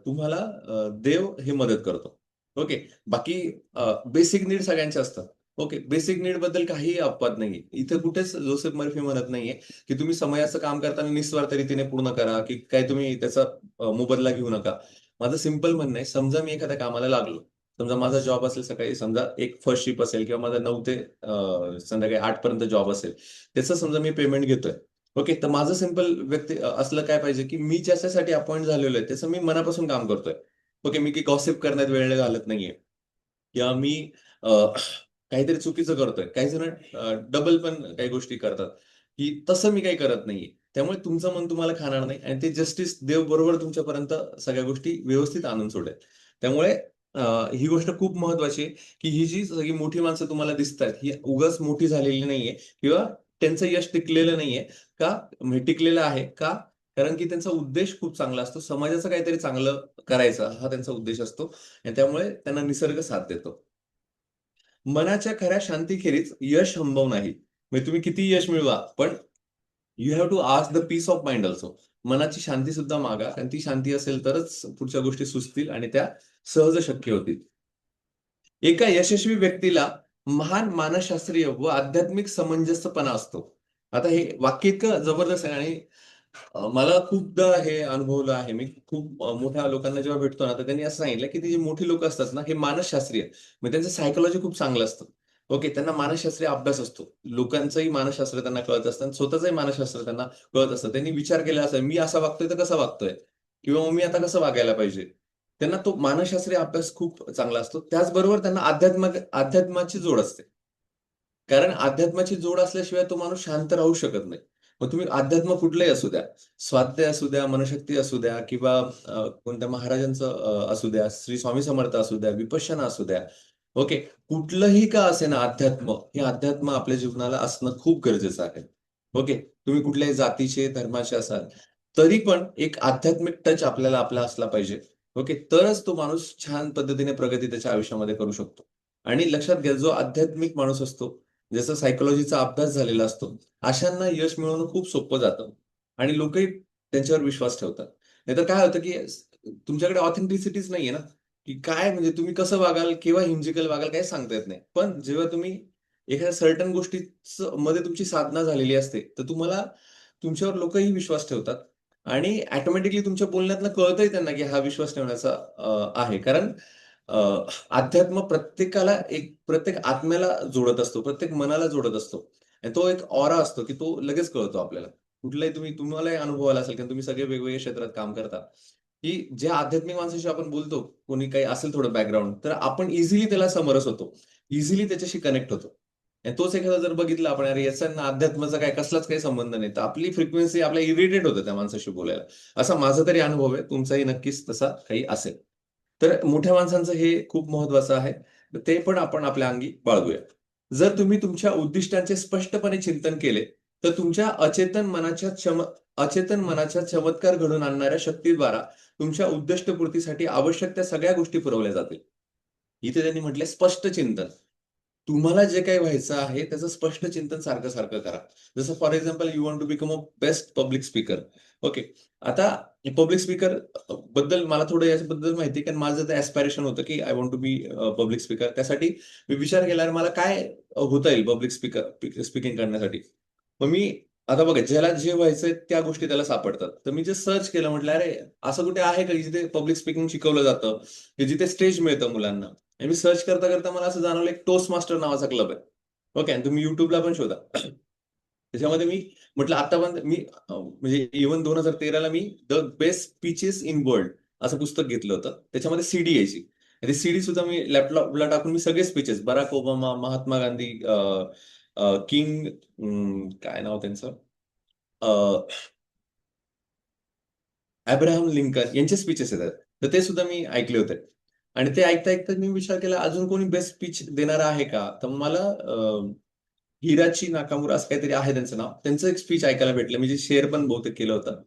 तुम्हाला देव हे मदत करतो. ओके. बाकी बेसिक नीड सगळ्यांचे असतात. ओके. बेसिक नीडबद्दल काहीही अपवाद नाहीये. इथे कुठेच जोसेफ मर्फी म्हणत नाहीये, की तुम्ही समयाचं काम करताना निस्वार्थ रीतीने पूर्ण करा, की काय तुम्ही त्याचा मोबदला घेऊ नका. माझं सिंपल म्हणणं आहे, समजा मी एखाद्या कामाला लागलो. समजा माझा जॉब असेल सकाळी समजा एक फर्स्ट शिफ्ट असेल किंवा माझा 9 ते संध्याकाळी 8 पर्यंत जॉब असेल. त्याचं समजा मी पेमेंट घेतोय. ओके, तर माझं सिंपल व्यक्ती असलं काय पाहिजे, की मी ज्याच्यासाठी अपॉइंट झालेलो आहे त्याचं मी मनापासून काम करतोय. ओके, मी काही गॉसिप करण्यात वेळ घालत नाहीये किंवा मी अ, काहीतरी चुकीचं करतोय. काही जण डबल पण काही गोष्टी करतात, की तसं मी काही करत नाहीये. त्यामुळे तुमचं मन तुम्हाला खाणार नाही आणि ते जस्टिस देव बरोबर तुमच्यापर्यंत सगळ्या गोष्टी व्यवस्थित आणून सोडेल. त्यामुळे अ, ही गोष्ट खूप महत्वाची आहे, की ही जी सगळी मोठी माणसं तुम्हाला दिसतायत, ही उगाच मोठी झालेली नाहीये किंवा त्यांचं यश टिकलेलं नाहीये. का? म्हणजे टिकलेलं आहे. का? कारण की त्यांचा उद्देश खूप चांगला असतो. समाजाचं काहीतरी चांगलं करायचा हा त्यांचा उद्देश असतो आणि त्यामुळे त्यांना निसर्ग साथ देतो. मनाच्या खऱ्या शांतीखेरीज यश संभव नाही. म्हणजे तुम्ही किती यश मिळवा, पण you have to ask the peace of mind also. मनाची शांती सुद्धा मागा आणि ती शांती असेल तरच पुढच्या गोष्टी सुचतील आणि त्या सहज शक्य होतील. एका यशस्वी व्यक्तीला महान मानसशास्त्रीय व आध्यात्मिक समंजसपणा असतो. आता हे वाक्य इतकं जबरदस्त आहे आणि मला खूपदा हे अनुभवलं आहे मी. खूप मोठ्या लोकांना जेव्हा भेटतो ना, तर त्यांनी असं सांगितलं, की ती जी मोठी लोकं असतात ना, हे मानसशास्त्रीय म्हणजे त्यांचं सायकॉलॉजी खूप चांगलं असतं. ओके, त्यांना मानसशास्त्रीय अभ्यास असतो. लोकांचंही मानसशास्त्र त्यांना कळत असतं आणि स्वतःचंही मानसशास्त्र त्यांना कळत असतं. त्यांनी विचार केला असेल, मी असा वागतोय तर कसा वागतोय? किंवा मग मी आता कसं वागायला पाहिजे? त्यांना तो मानसशास्त्रीय अभ्यास खूप चांगला असतो. त्याचबरोबर त्यांना अध्यात्माची जोड असते. कारण अध्यात्माची जोड असल्याशिवाय तो माणूस शांत राहू शकत नाही. मग तुम्ही अध्यात्म कुठलंही असू द्या. स्वाध्याय असू द्या, मनशक्ती असू द्या किंवा कोणत्या महाराजांचं असू द्या, श्री स्वामी समर्थ असू द्या, विपश्यना असू द्या. ओके. कुठलंही का असेना अध्यात्म, हे अध्यात्म आपल्या जीवनाला असणं खूप गरजेचं आहे. ओके. तुम्ही कुठल्याही जातीचे, धर्माचे असाल, तरी पण एक आध्यात्मिक टच आपला असला पाहिजे. ओके. तरच तो माणूस छान पद्धतीने प्रगती त्याच्या आयुष्यामध्ये करू शकतो. आणि लक्षात घ्या, जो आध्यात्मिक माणूस असतो, ज्याचा सायकॉलॉजीचा अभ्यास झालेला असतो, अशांना यश मिळवणं खूप सोपं जातं आणि लोकही त्यांच्यावर विश्वास ठेवतात. नाहीतर काय होतं, की तुमच्याकडे ऑथेंटिसिटीच नाहीये ना, की काय म्हणजे तुम्ही कसं वागाल, केव्हा हिमजिकल वागाल काही सांगता येत नाही. पण जेव्हा तुम्ही एखाद्या सर्टन मध्ये तुमची साधना झालेली असते, तर तुम्हाला तुमच्यावर लोकही विश्वास ठेवतात आणि ऑटोमॅटिकली तुमच्या बोलण्यातनं कळतंही त्यांना, की हा विश्वास ठेवण्याचा आहे. कारण अ, अध्यात्म प्रत्येक आत्म्याला जोडत असतो, प्रत्येक मनाला जोडत असतो. आणि तो एक ऑरा असतो, की तो लगेच कळतो आपल्याला. कुठलाही तुम्हालाही अनुभव आला असेल, कारण तुम्ही सगळे वेगवेगळ्या क्षेत्रात काम करता, की ज्या आध्यात्मिक माणसाशी आपण बोलतो, कोणी काही असेल थोडं बॅकग्राऊंड, तर आपण इझिली त्याला समरस होतो. इझिली त्याच्याशी कनेक्ट होतो. आणि तोच एखादा जर बघितला आपण, अरे याचा ना अध्यात्माचा कसलाच काही संबंध नाही, तर आपली फ्रिक्वेन्सी आपल्याला इरिटेट होतं त्या माणसाशी बोलायला. असा माझा तरी अनुभव आहे. तुमचाही नक्कीच तसा काही असेल. तर मोठ्या माणसांचं हे खूप महत्वाचं आहे. तर ते पण आपण आपल्या अंगी बाळगूया. जर तुम्ही तुमच्या उद्दिष्टांचे स्पष्टपणे चिंतन केले, तर तुमच्या अचेतन मनाच्या चमत्कार घडवून आणणाऱ्या शक्तीद्वारा तुमच्या उद्दिष्टपूर्तीसाठी आवश्यक त्या सगळ्या गोष्टी पुरवल्या जातील. इथे त्यांनी म्हटलंय स्पष्ट चिंतन. तुम्हाला जे काही व्हायचं आहे त्याचं स्पष्ट चिंतन सारखं-सारखं करा. जसं for example you want to become a best public speaker. Okay. आता पब्लिक स्पीकर बद्दल मला थोडं याच्याबद्दल माहिती आहे, कारण माझं ते ॲस्पिरेशन होतं, की I want to be public speaker. त्यासाठी मी विचार केला, अरे मला काय होता येईल पब्लिक स्पीकिंग करण्यासाठी. मग मी आता बघा, ज्याला जे व्हायचंय त्या गोष्टी त्याला सापडतात. तर मी जे सर्च केलं म्हटलं, अरे असं कुठे आहे का जिथे पब्लिक स्पीकिंग शिकवलं जातं, की जिथे स्टेज मिळतं मुलांना. आणि मी सर्च करता मला असं जाणवलं, एक टोस्ट मास्टर नावाचा क्लब आहे. ओके. आणि तुम्ही YouTubeला पण शोधा. त्याच्यामध्ये मी म्हटलं आत्तापर्यंत मी म्हणजे इव्हन 2013ला मी the best speeches in world असं पुस्तक घेतलं होतं. त्याच्यामध्ये सीडी यायची. आणि ती सीडी सुद्धा मी लॅपटॉपला टाकून मी सगळे speeches Barack Obama, Mahatma Gandhi, King काय नाव त्यांचं? अब्राहम लिंकन यांचे स्पीचेस येतात. तर ते सुद्धा मी ऐकले होते. आणि ते ऐकता-ऐकता मी विचार केला, अजून कोणी बेस्ट स्पीच देणारा आहे का? तर मला हिराची नाकामुरा असं काहीतरी आहे त्यांचं नाव. त्यांचं एक स्पीच ऐकायला भेटलं. मी जे शेअर पण बहुतेक केलं होतं.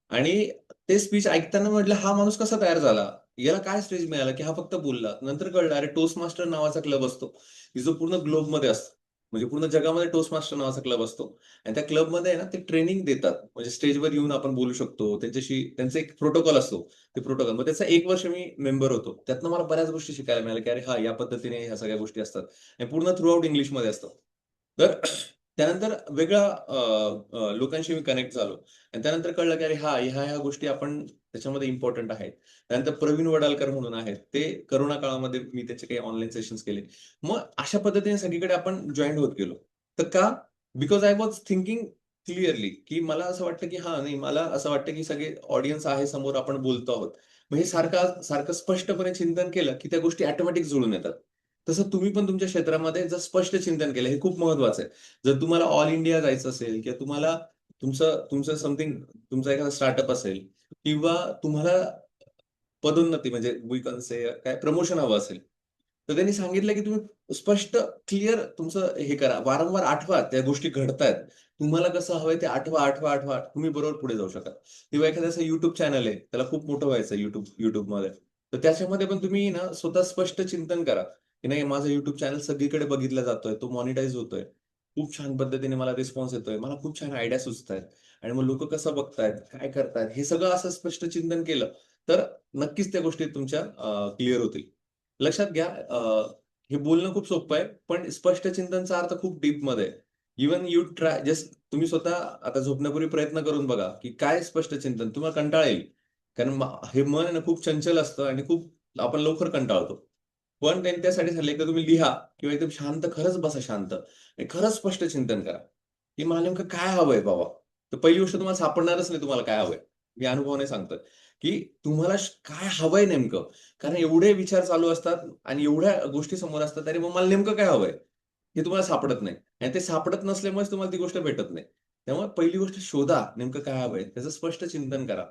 आणि ते स्पीच ऐकताना म्हटलं, हा माणूस कसा तयार झाला? याला काय स्टेज मिळालं, की हा फक्त बोलला. नंतर कळलं, अरे टोस्ट मास्टर नावाचा क्लब असतो, की जो पूर्ण ग्लोबमध्ये असतो. म्हणजे पूर्ण जगामध्ये टोस्ट मास्टर नावाचा क्लब असतो. आणि त्या क्लबमध्ये आहे ना, ते ट्रेनिंग देतात. म्हणजे स्टेजवर येऊन आपण बोलू शकतो. त्यांचा एक प्रोटोकॉल असतो. ते प्रोटोकॉल. मग त्याचा 1 वर्ष मी मेंबर होतो. त्यातनं मला बऱ्याच गोष्टी शिकायला मिळाल्या, की अरे हां, या पद्धतीने ह्या सगळ्या गोष्टी असतात. आणि पूर्ण थ्रू आउट इंग्लिशमध्ये असतं. तर त्यानंतर वेगळ्या लोकांशी मी कनेक्ट झालो. आणि त्यानंतर कळलं, की अरे हां, ह्या गोष्टी आपण त्याच्यामध्ये इम्पोर्टंट आहेत. त्यानंतर प्रवीण वडालकर म्हणून आहेत. ते कोरोना काळामध्ये मी त्याचे काही ऑनलाईन सेशन्स केले. मग अशा पद्धतीने सगळीकडे आपण जॉइन होत गेलो. तर का? Because I was thinking clearly, की मला असं वाटतं, की हां, नाही मला असं वाटतं, की सगळे ऑडियन्स आहे समोर आपण बोलतो आहोत. मग हे सारखं सारखं स्पष्टपणे चिंतन केलं, की त्या गोष्टी ऑटोमॅटिक जुळून येतात. तसं तुम्ही पण तुमच्या क्षेत्रामध्ये जर स्पष्ट चिंतन केलं, हे खूप महत्वाचं आहे. जर तुम्हाला ऑल इंडिया जायचं असेल किंवा तुम्हाला तुमचं तुमचं समथिंग तुमचा एखादा स्टार्टअप असेल किंवा तुम्हाला पदोन्नती म्हणजे वी कॅन से काय प्रमोशन हवं असेल, तर त्यांनी सांगितलं, की तुम्ही स्पष्ट क्लिअर तुमचं हे करा. वारंवार आठवा त्या गोष्टी घडतायत. तुम्हाला कसं हवंय ते आठवा, आठवा, आठवा. तुम्ही बरोबर पुढे जाऊ शकाल. किंवा एखाद्याचं YouTube चॅनल आहे, त्याला खूप मोठं व्हायचं YouTubeमध्ये. तर त्याच्यामध्ये पण तुम्ही ना स्वतः स्पष्ट चिंतन करा, की नाही माझं YouTube चॅनल सगळीकडे बघितला जातोय, तो मॉनिटाईज होतोय. खूप छान पद्धतीने मला रिस्पॉन्स येतोय. मला खूप छान आयडिया सुचतायत आणि मग लोकं कसं बघतायत, काय करतायत, हे सगळं असं स्पष्ट चिंतन केलं, तर नक्कीच त्या गोष्टी तुमच्या क्लिअर होतील. लक्षात घ्या हे बोलणं खूप सोपं आहे, पण स्पष्ट चिंतनचा अर्थ खूप डीपमध्ये आहे. इव्हन यू ट्राय जस्ट तुम्ही स्वतः आता झोपण्यापूर्वी प्रयत्न करून बघा, की काय स्पष्ट चिंतन? तुम्हाला कंटाळा येईल. कारण हे मन आहे ना खूप चंचल असतं आणि खूप आपण लवकर कंटाळतो. पण त्यांनी त्यासाठी सांगितलं एकदा तुम्ही लिहा किंवा एकदम शांत खरंच बसा शांत आणि खरंच स्पष्ट चिंतन करा, की मला नेमकं काय हवंय बाबा? तर पहिली गोष्ट तुम्हाला सापडणारच नाही तुम्हाला काय हवंय. मी अनुभवाने सांगतोय, की तुम्हाला काय हवंय नेमकं? कारण एवढे विचार चालू असतात आणि एवढ्या गोष्टी समोर असतात, अरे मग मला नेमकं काय हवंय? हे तुम्हाला सापडत नाही आणि ते सापडत नसल्यामुळेच तुम्हाला ती गोष्ट भेटत नाही. त्यामुळे पहिली गोष्ट शोधा नेमकं काय हवंय? त्याचं स्पष्ट चिंतन करा.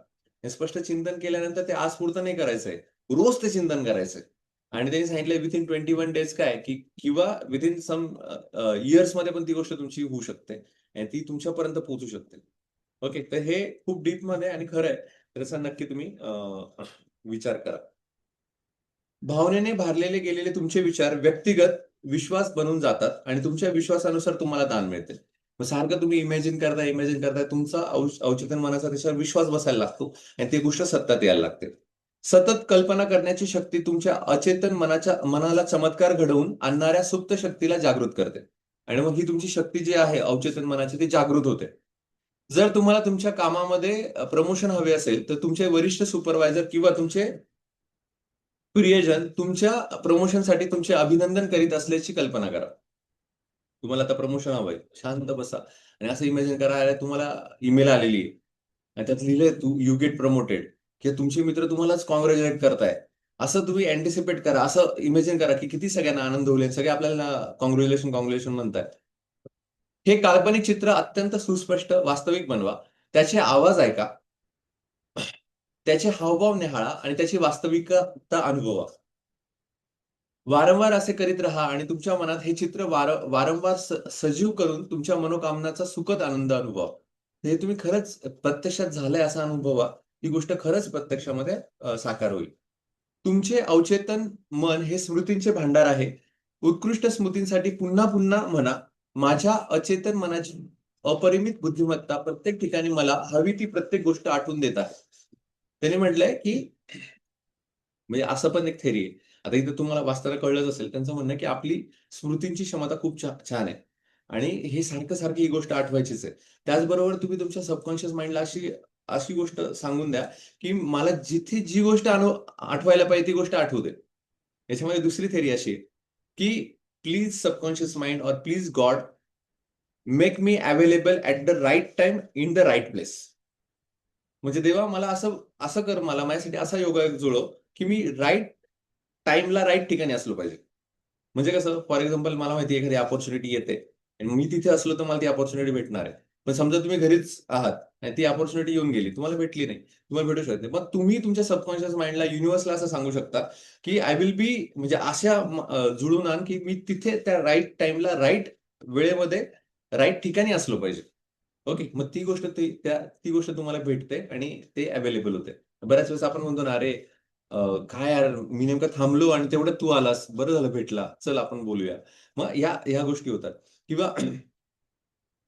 हे स्पष्ट चिंतन केल्यानंतर ते आजपुरतं नाही करायचंय. रोज ते चिंतन करायचंय. आणि त्यांनी सांगितलंय विथिन 21 डेज काय की किंवा विथिन सम इयर्समध्ये पण ती गोष्ट तुमची होऊ शकते आणि ती तुमच्यापर्यंत पोहोचू शकते. ओके. तर हे खूप डीपमध्ये आणि खरं आहे. तर असा नक्की तुम्ही विचार करा. भावनेने भारलेले गेलेले तुमचे विचार व्यक्तिगत विश्वास बनून जातात आणि तुमच्या विश्वासानुसार तुम्हाला दान मिळते. मग सारखं तुम्ही इमॅजिन करताय तुमचा अवचेतन मनाचा त्याच्यावर विश्वास बसायला लागतो आणि ती गोष्ट सत्यात यायला लागते. सतत कल्पना करण्याची शक्ती तुमच्या अचेतन मनाला चमत्कार घडवून आणणाऱ्या सुप्त शक्तीला जागृत करते. आणि मग ही तुमची शक्ती जी आहे अवचेतन मनाची ती जागृत होते. जर तुम्हाला तुमच्या कामामध्ये प्रमोशन हवे असेल, तर तुमचे वरिष्ठ सुपरवायझर किंवा तुमचे प्रियजन तुमच्या प्रमोशनसाठी तुमचे अभिनंदन करीत असल्याची कल्पना करा. तुम्हाला आता प्रमोशन हवंय. शांत बसा आणि असं इमॅजिन करा, अरे तुम्हाला ईमेल आलेली आहे आणि त्यात लिहिलंय यू गेट प्रमोटेड किंवा तुमचे मित्र तुम्हालाच काँग्रॅच्युलेट करताय. असं तुम्ही अँटिसिपेट करा. असं इमॅजिन करा, की किती सगळ्यांना आनंद होईल सगळे आपल्याला काँग्रॅच्युलेशन म्हणतायत. हे काल्पनिक चित्र अत्यंत सुस्पष्ट, वास्तविक बनवा. त्याचे आवाज ऐका, त्याचे हावभाव निहाळा आणि त्याची वास्तविकता अनुभवा. वारंवार असे करीत राहा आणि तुमच्या मनात हे चित्र वारंवार सजीव करून तुमच्या मनोकामनाचा सुखद आनंद अनुभवा. हे तुम्ही खरंच प्रत्यक्षात झालंय असा अनुभवा. ही गोष्ट खरंच प्रत्यक्षामध्ये साकार होईल. तुमचे अवचेतन मन हे स्मृतींचे भांडार आहे. उत्कृष्ट स्मृतींसाठी पुन्हा-पुन्हा म्हणा, माझ्या अचेतन मनाची अपरिमित बुद्धिमत्ता प्रत्येक ठिकाणी मला हवी ती प्रत्येक गोष्ट आठवून देत आहे. त्याने म्हटलंय, की म्हणजे असं पण एक थेअरी आहे. आता इथे तुम्हाला वाचताना कळलंच असेल. त्यांचं म्हणणं आहे, की आपली स्मृतींची क्षमता खूप छान आहे आणि हे सारखं-सारखं ही गोष्ट आठवायचीच आहे. त्याचबरोबर तुम्ही तुमच्या सबकॉन्शियस माइंडला अशी अशी गोष्ट सांगून द्या, की मला जिथे जी गोष्ट आठवायला पाहिजे ती गोष्ट आठवू दे. याच्यामध्ये दुसरी थेअरी अशी आहे, की प्लीज सबकॉन्शियस माइंड और please God make me available at the right time in the right place. म्हणजे देवा मला असं असं कर मला माझ्यासाठी असा योगायोग जुळव, की मी राइट टाईमला राइट ठिकाणी असलो पाहिजे. म्हणजे कसं फॉर एक्झाम्पल मला माहिती आहे एखादी अपॉर्च्युनिटी येते आणि मी तिथे असलो तर मला ती अपॉर्च्युनिटी भेटणार आहे. पण समजा तुम्ही घरीच आहात आणि ती अपॉर्च्युनिटी येऊन गेली. तुम्हाला भेटली नाही. तुम्हाला भेटू शकते. मग तुम्ही तुमच्या सबकॉन्शियस माइंडला, युनिव्हर्सला असं सांगू शकता, की आय विल बी म्हणजे अशा जुळवून आण, की मी तिथे त्या राइट टाईमला, राइट वेळेमध्ये, राइट ठिकाणी असलो पाहिजे. ओके. मग ती गोष्ट तुम्हाला भेटते आणि ते अवेलेबल होते. बऱ्याच वेळेस आपण म्हणतो ना, "अरे काय यार मी नेमकं थांबलो आणि तेवढ्यात तू आलास. बरं झालं भेटला. चल आपण बोलूया." मग ह्या गोष्टी होतात किंवा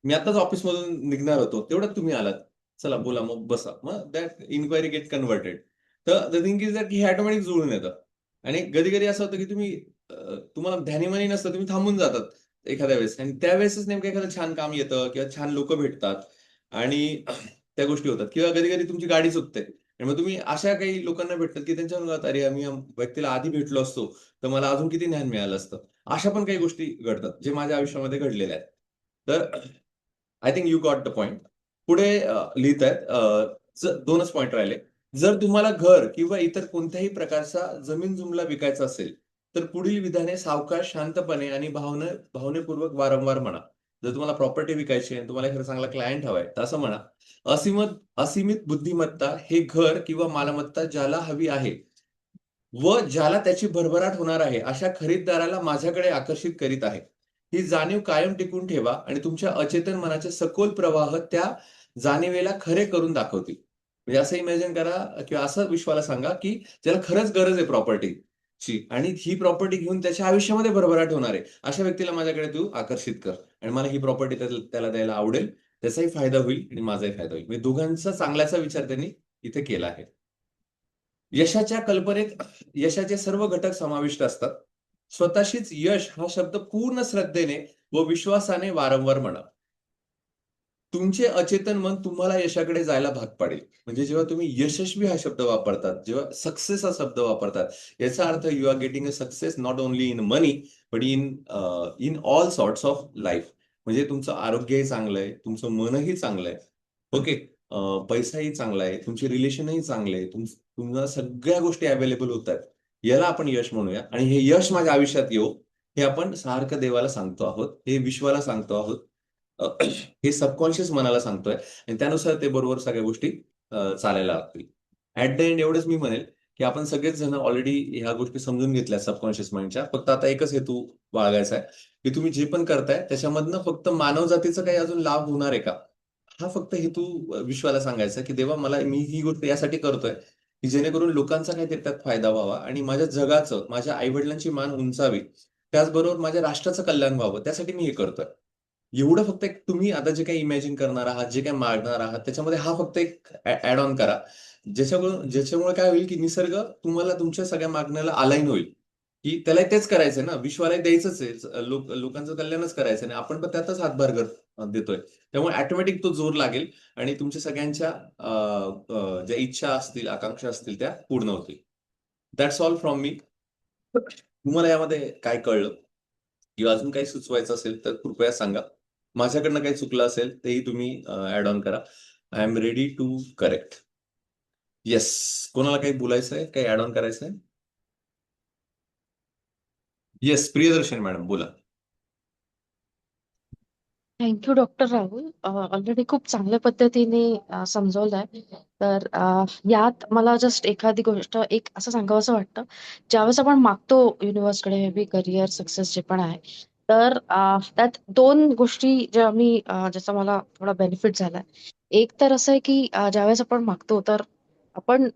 मी आत्ताच ऑफिसमधून निघणार होतो. तेवढ्यात तुम्ही आलात. चला बोला मग बसा. मग दॅट इन्क्वायरी गेट कन्व्हर्टेड. तर द थिंग इज दॅट हे ऑटोमॅटिक जुळून येतं. आणि कधी-कधी असं होतं की तुम्हाला ध्यानीमनी नसतं. तुम्ही थांबून जातात एखाद्या वेळेस आणि त्यावेळेसच नेमकं एखादं छान काम येतं किंवा छान लोकं भेटतात आणि त्या गोष्टी होतात किंवा कधी-कधी तुमची गाडी चुकते आणि मग तुम्ही अशा काही लोकांना भेटतात की त्यांच्यावर म्हणतात, "अरे, आम्ही या व्यक्तीला आधी भेटलो असतो, तर मला अजून किती ज्ञान मिळालं असतं." अशा पण काही गोष्टी घडतात, जे माझ्या आयुष्यामध्ये घडलेल्या आहेत. तर I think you got the point. पुढे लिहित आहेत, दोनच पॉइंट राहिले. जर तुम्हाला घर किंवा इतर कोणत्याही प्रकारचा जमीन जुमला विकायचा असेल तर पुढील विधाने सावकाश, शांतपणे आणि भावनेपूर्वक वारंवार म्हणा. जर तुम्हाला प्रॉपर्टी विकायची आहे, तुम्हाला एखादा चांगला क्लायंट हवाय, तर असं म्हणा: असीमित बुद्धिमत्ता हे घर किंवा मालमत्ता ज्याला हवी आहे व ज्याला त्याची भरभराट होणार आहे अशा खरीददाराला माझ्याकडे आकर्षित करीत आहे. ही जाणीव कायम टिकून ठेवा आणि तुमच्या अचेतन मनाचे सखोल प्रवाह त्या जाणीवेला खरे करून दाखवतील. म्हणजे असं इमॅजिन करा किंवा असं विश्वाला सांगा की ज्याला खरंच गरज आहे प्रॉपर्टीची आणि ही प्रॉपर्टी घेऊन त्याच्या आयुष्यामध्ये भरभराट होणार आहे, अशा व्यक्तीला माझ्याकडे तू आकर्षित कर आणि मला ही प्रॉपर्टी त्याला द्यायला आवडेल. त्याचाही फायदा होईल आणि माझाही फायदा होईल. म्हणजे दोघांचा चांगल्याचा विचार त्यांनी इथे केला आहे. यशाच्या कल्पनेत यशाचे सर्व घटक समाविष्ट असतात. स्वतःशीच यश हा शब्द पूर्ण श्रद्धेने व विश्वासाने वारंवार म्हणा. तुमचे अचेतन मन तुम्हाला यशाकडे जायला भाग पाडेल. म्हणजे जेव्हा तुम्ही यशस्वी हा शब्द वापरतात, जेव्हा सक्सेस हा शब्द वापरतात, याचा अर्थ you are getting a success not only in money but in all sorts of life. म्हणजे तुमचं आरोग्यही चांगलं आहे, तुमचं मनही चांगलं आहे. ओके. पैसाही चांगला आहे, तुमचे रिलेशनही चांगले आहे, तुम्हाला सगळ्या गोष्टी अवेलेबल होतात. याला आपण यश म्हणूया आणि हे यश माझ्या आयुष्यात येऊ, हे आपण सारखं देवाला सांगतो आहोत, हे विश्वाला सांगतो आहोत. हे सबकॉन्शियस मनाला सांगतोय आणि त्यानुसार ते बरोबर सगळ्या गोष्टी चालायला लागतील. ऍट द एंड एवढंच मी म्हणेल की आपण सगळेच जण ऑलरेडी ह्या गोष्टी समजून घेतल्या सबकॉन्शियस माइंडच्या. फक्त आता एकच हेतू बाळगायचा आहे की तुम्ही जे पण करताय त्याच्यामधनं फक्त मानव जातीचा काही अजून लाभ होणार आहे का, हा फक्त हेतू विश्वाला सांगायचा की देवा मला मी ही गोष्ट यासाठी करतोय की जेणेकरून लोकांचा काहीतरी त्यात फायदा व्हावा आणि माझ्या जगाचं, माझ्या आईवडिलांची मान उंचावी, त्याचबरोबर माझ्या राष्ट्राचं कल्याण व्हावं, त्यासाठी मी हे करतोय. एवढं फक्त एक तुम्ही आता जे काही इमॅजिन करणार आहात, जे काही मागणार आहात, त्याच्यामध्ये हा फक्त एक ऍड ऑन करा. ज्याच्यामुळे काय होईल की निसर्ग तुम्हाला तुमच्या सगळ्या मागण्याला अलाईन होईल, की त्याला तेच करायचंय ना, विश्वाला द्यायचंच आहे, लोकांचं कल्याणच करायचं आणि आपण पण त्यातच हातभार देतोय. त्यामुळे ऑटोमॅटिक तो जोर लागेल आणि तुमच्या सगळ्यांच्या ज्या इच्छा असतील, आकांक्षा असतील, त्या पूर्ण होतील. That's all from me. तुम्हाला यामध्ये काय कळलं किंवा अजून काही सुचवायचं असेल तर कृपया सांगा. माझ्याकडनं काही चुकलं असेल तेही तुम्ही ऍड ऑन करा. I am ready to correct. Yes. कोणाला काही बोलायचं आहे, काही ऍड ऑन करायचं आहे? येस, प्रियदर्शन मॅडम बोला. Thank you doctor Rahul. ऑलरेडी खूप चांगल्या पद्धतीने समजवलंय. तर यात मला जस्ट एखादी गोष्ट एक असं सांगावं असं वाटतं. ज्यावेळेस आपण मागतो युनिव्हर्सकडे मे बी करिअर सक्सेस जे पण आहे, तर त्यात दोन गोष्टी ज्या ज्याचा मला थोडा बेनिफिट झालाय. एक तर असं आहे की ज्यावेळेस आपण मागतो तर आपण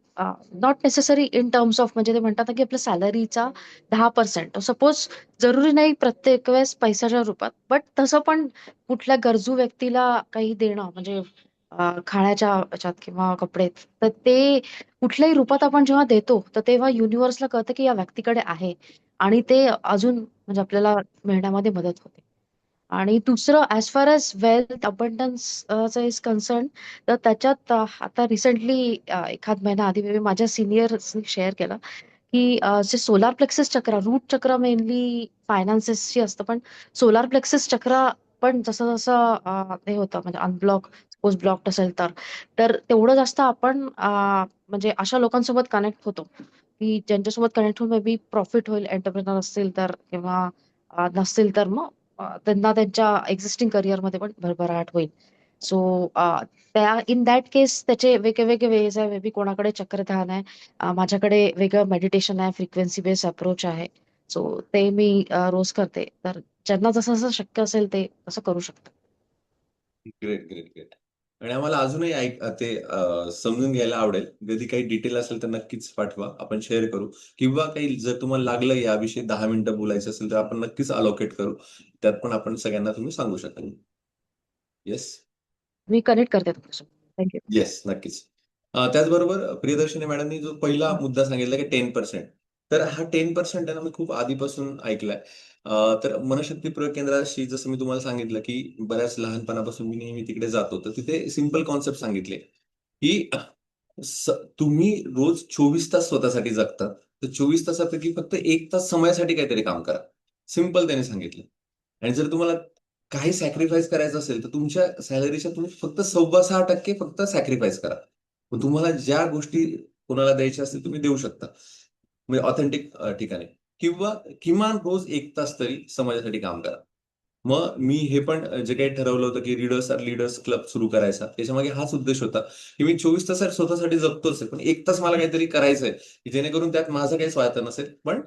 not necessary in terms of, म्हणजे ते म्हणतात ना की आपल्या सॅलरीचा 10%, सपोज जरुरी नाही प्रत्येक वेळेस पैशाच्या रूपात, बट तसं पण कुठल्या गरजू व्यक्तीला काही देणं म्हणजे खाण्याच्या ह्याच्यात किंवा कपडे, तर ते कुठल्याही रूपात आपण जेव्हा देतो तर तेव्हा युनिव्हर्सला कळतं की या व्यक्तीकडे आहे आणि ते अजून म्हणजे आपल्याला मिळण्यामध्ये मदत होते. आणि दुसरं, as far as wealth abundance is concern, तर त्याच्यात आता रिसेंटली एखाद महिना आधी मी माझ्या सिनियर्सनी शेअर केलं की जे सोलार प्लेक्सिस चक्र, रूट चक्र मेनली फायनान्सेसची असतं, पण सोलार प्लेक्सिस चक्र पण जसं जसं हे होतं म्हणजे अनब्लॉक, सपोज ब्लॉक्ड असेल तर तेवढं जास्त आपण म्हणजे अशा लोकांसोबत कनेक्ट होतो की ज्यांच्यासोबत कनेक्ट होऊन मे बी प्रॉफिट होईल, एंटरप्रेनर असतील तर, किंवा नसतील तर मग त्यांना त्यांच्या एक्झिस्टिंग करिअरमध्ये पण भरभराट होईल. सो त्या इन दॅट केस त्याचे वेगळे वेज आहे. मे बी कोणाकडे चक्रध्यान आहे, माझ्याकडे वेगळं मेडिटेशन आहे, फ्रिक्वेन्सी बेस्ड अप्रोच आहे. सो ते मी रोज करते. तर ज्यांना जसं जसं शक्य असेल ते तसं करू शकतात. Great, great, great. आणि आम्हाला अजूनही ते समजून घ्यायला आवडेल. कधी काही डिटेल असेल तर नक्कीच पाठवा, आपण शेअर करू. किंवा काही जर तुम्हाला लागलं याविषयी 10 मिनिटं बोलायचं असेल तर आपण नक्कीच अलोकेट करू. त्यात पण आपण सगळ्यांना तुम्ही सांगू शकाल. येस. मी कनेक्ट करते तुमच्यासोबत. थँक्यू. येस, नक्कीच. त्याचबरोबर प्रियदर्शनी मॅडमनी जो पहिला मुद्दा सांगितला की 10%, तर हा 10% आहे ना, मी खूप आधीपासून ऐकलाय. तर मनशक्ती प्रयोग केंद्राशी जसं मी तुम्हाला सांगितलं की बऱ्याच लहानपणापासून मी नेहमी तिकडे जातो, तर तिथे सिंपल कॉन्सेप्ट सांगितले की तुम्ही रोज 24 तास स्वतःसाठी जगता, तर 24 तासापैकी फक्त 1 तास समयासाठी काहीतरी काम करा. सिंपल त्याने सांगितलं. आणि जर तुम्हाला काही सॅक्रिफाईस करायचं असेल तर तुमच्या सॅलरीच्या तुम्ही फक्त 6.25% फक्त सॅक्रिफाईस करा. मग तुम्हाला ज्या गोष्टी कोणाला द्यायच्या असतील तुम्ही देऊ शकता, म्हणजे ऑथेंटिक ठिकाणी. किंवा किमान रोज 1 तास तरी समाजासाठी काम करा. मग मी हे पण जे काही ठरवलं होतं की रीडर्स आर लीडर्स क्लब सुरू करायचा, त्याच्यामागे हाच उद्देश होता की मी 24 तास स्वतःसाठी जगतोच आहे, पण 1 तास मला काहीतरी करायचंय की जेणेकरून त्यात माझा काही स्वार्थ नसेल, पण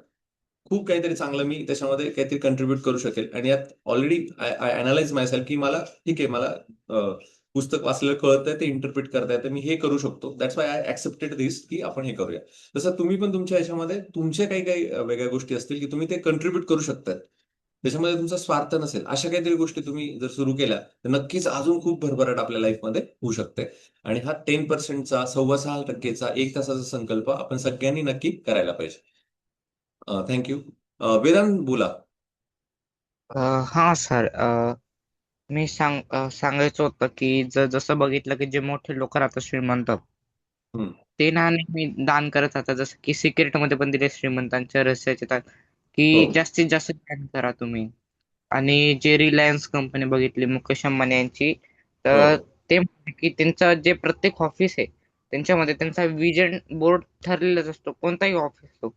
खूप काहीतरी चांगलं मी त्याच्यामध्ये काहीतरी कंट्रीब्युट करू शकेल. आणि यात ऑलरेडी आय अनालाइज मायसेल्फ की मला ठीक आहे, मला पुस्तक वाचलेलं कळतंय, ते इंटरप्रिट करता येतं, मी हे करू शकतो. दॅट्स वाय आय ऍक्सेप्टेड दिस की आपण हे करूया. तसं तुम्ही पण तुमच्या ह्याच्यामध्ये तुमच्या काही काही वेगळ्या गोष्टी असतील की तुम्ही ते कंट्रीब्युट करू शकता. त्याच्यामध्ये तुमचा स्वार्थ नसेल, अशा काहीतरी गोष्टी तुम्ही जर सुरू केल्या तर नक्कीच अजून खूप भरभराट आपल्या लाईफमध्ये होऊ शकते. आणि हा 10%चा 6.25%चा 1 तासाचा संकल्प आपण सगळ्यांनी नक्की करायला पाहिजे. थँक्यू. वेदांत बोला. हा सर, मी सांगायचं होतं की जसं बघितलं की जे मोठे लोक राहतात श्रीमंत, हम्म. ते ना नेहमी दान करत राहतात. जसं की सिक्रेट मध्ये पण दिले श्रीमंतांच्या रहस्याचे दान, हो. की जास्तीत जास्त दान करा तुम्ही. आणि जे रिलायन्स कंपनी बघितली मुकेश अंबानी यांची, हो. तर ते म्हणते की त्यांचं जे प्रत्येक ऑफिस आहे त्यांच्यामध्ये त्यांचा विजन बोर्ड ठरलेलाच असतो, कोणताही ऑफिस असतो.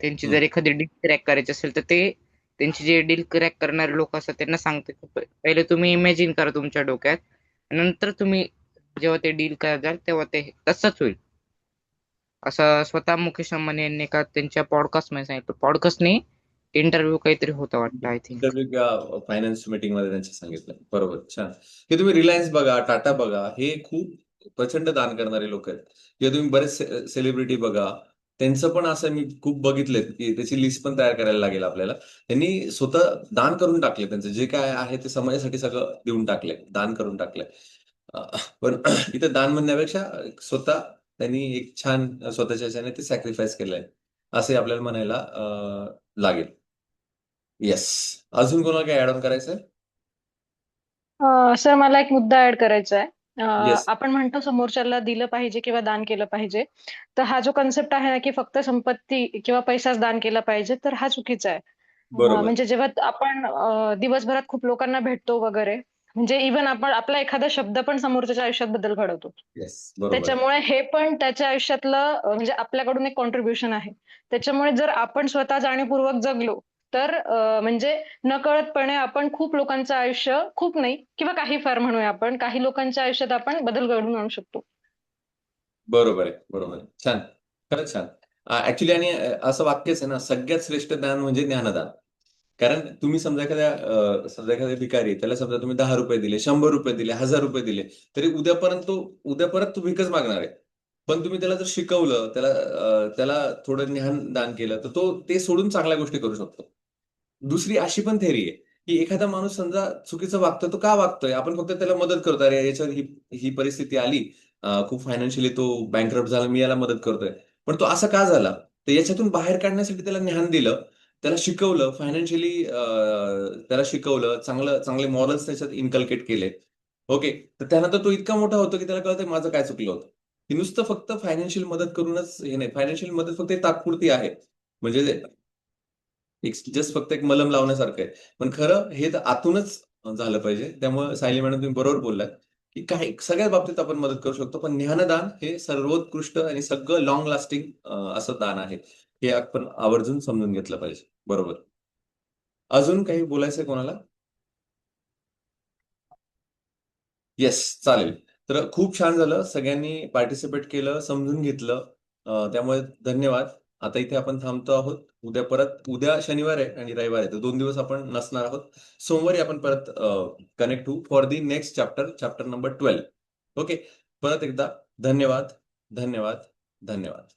त्यांची हम्म. जर एखादी डील क्रॅक करायची असेल तर ते त्यांची जे डील क्रॅक करणारे लोक असतात त्यांना सांगते की पहिले तुम्ही इमॅजिन करा तुमच्या डोक्यात, नंतर तुम्ही जेव्हा ते डील कराल तेव्हा ते तसंच होईल. असं स्वतः मुकेश अंबानी यांनी का त्यांच्या पॉडकास्ट मध्ये सांगितलं. पॉडकास्ट नाही, इंटरव्ह्यू काहीतरी होता वाटतं, I think. Interview finance meeting मध्ये त्यांचे सांगितलं. बरोबर, छान. हे तुम्ही रिलायन्स बघा, टाटा बघा, हे खूप प्रचंड दान करणारे लोक आहेत. किंवा तुम्ही बरेच सेलिब्रिटी बघा, त्यांचं पण असं मी खूप बघितलंय की त्याची लिस्ट पण तयार करायला लागेल आपल्याला. त्यांनी स्वतः दान करून टाकले, त्यांचं जे काय आहे ते समाजासाठी सगळं देऊन टाकलंय, दान करून टाकलंय. पण इथं दान म्हणण्यापेक्षा स्वतः त्यांनी एक छान स्वतःच्या ह्याच्याने ते सॅक्रिफाईस केलंय, असे आपल्याला म्हणायला लागेल. येस. अजून कोणाला काही ऍड ऑन करायचंय? सर मला एक मुद्दा ऍड करायचा आहे. येस. आपण म्हणतो समोरच्याला दिलं पाहिजे किंवा दान केलं पाहिजे. तर हा जो कन्सेप्ट आहे ना की फक्त संपत्ती किंवा पैसाच दान केला पाहिजे, तर हा चुकीचा आहे. बरोबर. म्हणजे जेव्हा आपण दिवसभरात खूप लोकांना भेटतो वगैरे, म्हणजे इव्हन आपण आपला एखादा शब्द पण समोरच्याच्या आयुष्यात बदल घडवतो. येस, बरोबर आहे. त्याच्यामुळे हे पण त्याच्या आयुष्यातलं म्हणजे आपल्याकडून एक कॉन्ट्रीब्युशन आहे. त्याच्यामुळे जर आपण स्वतः जाणीवपूर्वक जगलो तर म्हणजे नकळतपणे आपण खूप लोकांचं आयुष्य, खूप नाही किंवा काही फार म्हणूया, आपण काही लोकांच्या आयुष्यात आपण बदल घडवून आणू शकतो. बरोबर आहे, बरोबर आहे. छान. खरंच छान. ऍक्च्युली आणि असं वाक्यच आहे ना, सगळ्यात श्रेष्ठ दान म्हणजे ज्ञानदान. कारण तुम्ही समजा एखादा भिकारी आहे, त्याला समजा तुम्ही 10 रुपये दिले, 100 रुपये दिले, 1000 रुपये दिले, तरी उद्या परत तो भिकच मागणार आहे. पण तुम्ही त्याला जर शिकवलं, त्याला थोडं ज्ञान दान केलं, तर तो ते सोडून चांगल्या गोष्टी करू शकतो. दुसरी अशी पण थेरी आहे की एखादा माणूस समजा चुकीचं वागतोय, तो का वागतोय, आपण फक्त त्याला मदत करतो, अरे याच्यावर ही ही परिस्थिती आली, खूप फायनान्शियली तो बँकरप्ट झाला, मी याला मदत करतोय. पण तो असा का झाला, तर याच्यातून बाहेर काढण्यासाठी त्याला ज्ञान दिलं, त्याला शिकवलं फायनान्शियली, त्याला शिकवलं, चांगले मॉरल्स त्याच्यात इन्कल्केट केले. ओके. तर त्यानंतर तो इतका मोठा होतो की त्याला कळतंय माझं काय चुकलं होतं. की नुसतं फक्त फायनान्शियल मदत करूनच हे नाही, फायनान्शियल मदत फक्त एक तात्पुरती आहे. म्हणजे एक जस्ट फक्त एक मलम लावण्यासारखं आहे. पण खरं हे तर आतूनच झालं पाहिजे. त्यामुळे सायली मॅडम तुम्ही बरोबर बोललात, की काही सगळ्याच बाबतीत आपण मदत करू शकतो. पण ज्ञानदान हे सर्वोत्कृष्ट आणि सगळं लॉंग लास्टिंग असं दान आहे. हे आपण आवर्जून समजून घेतलं पाहिजे. बरोबर. अजून काही बोलायचंय कोणाला? येस, चालेल. तर खूप छान झालं. सगळ्यांनी पार्टिसिपेट केलं, समजून घेतलं. त्यामुळे धन्यवाद. आता इथे आपण थांबतो आहोत. उद्या शनिवार आहे आणि रविवार आहे. तर 2 दिवस आपण नसणार आहोत. सोमवारी आपण परत कनेक्ट होऊ for the next chapter, chapter number 12. Okay. परत एकदा धन्यवाद, धन्यवाद, धन्यवाद.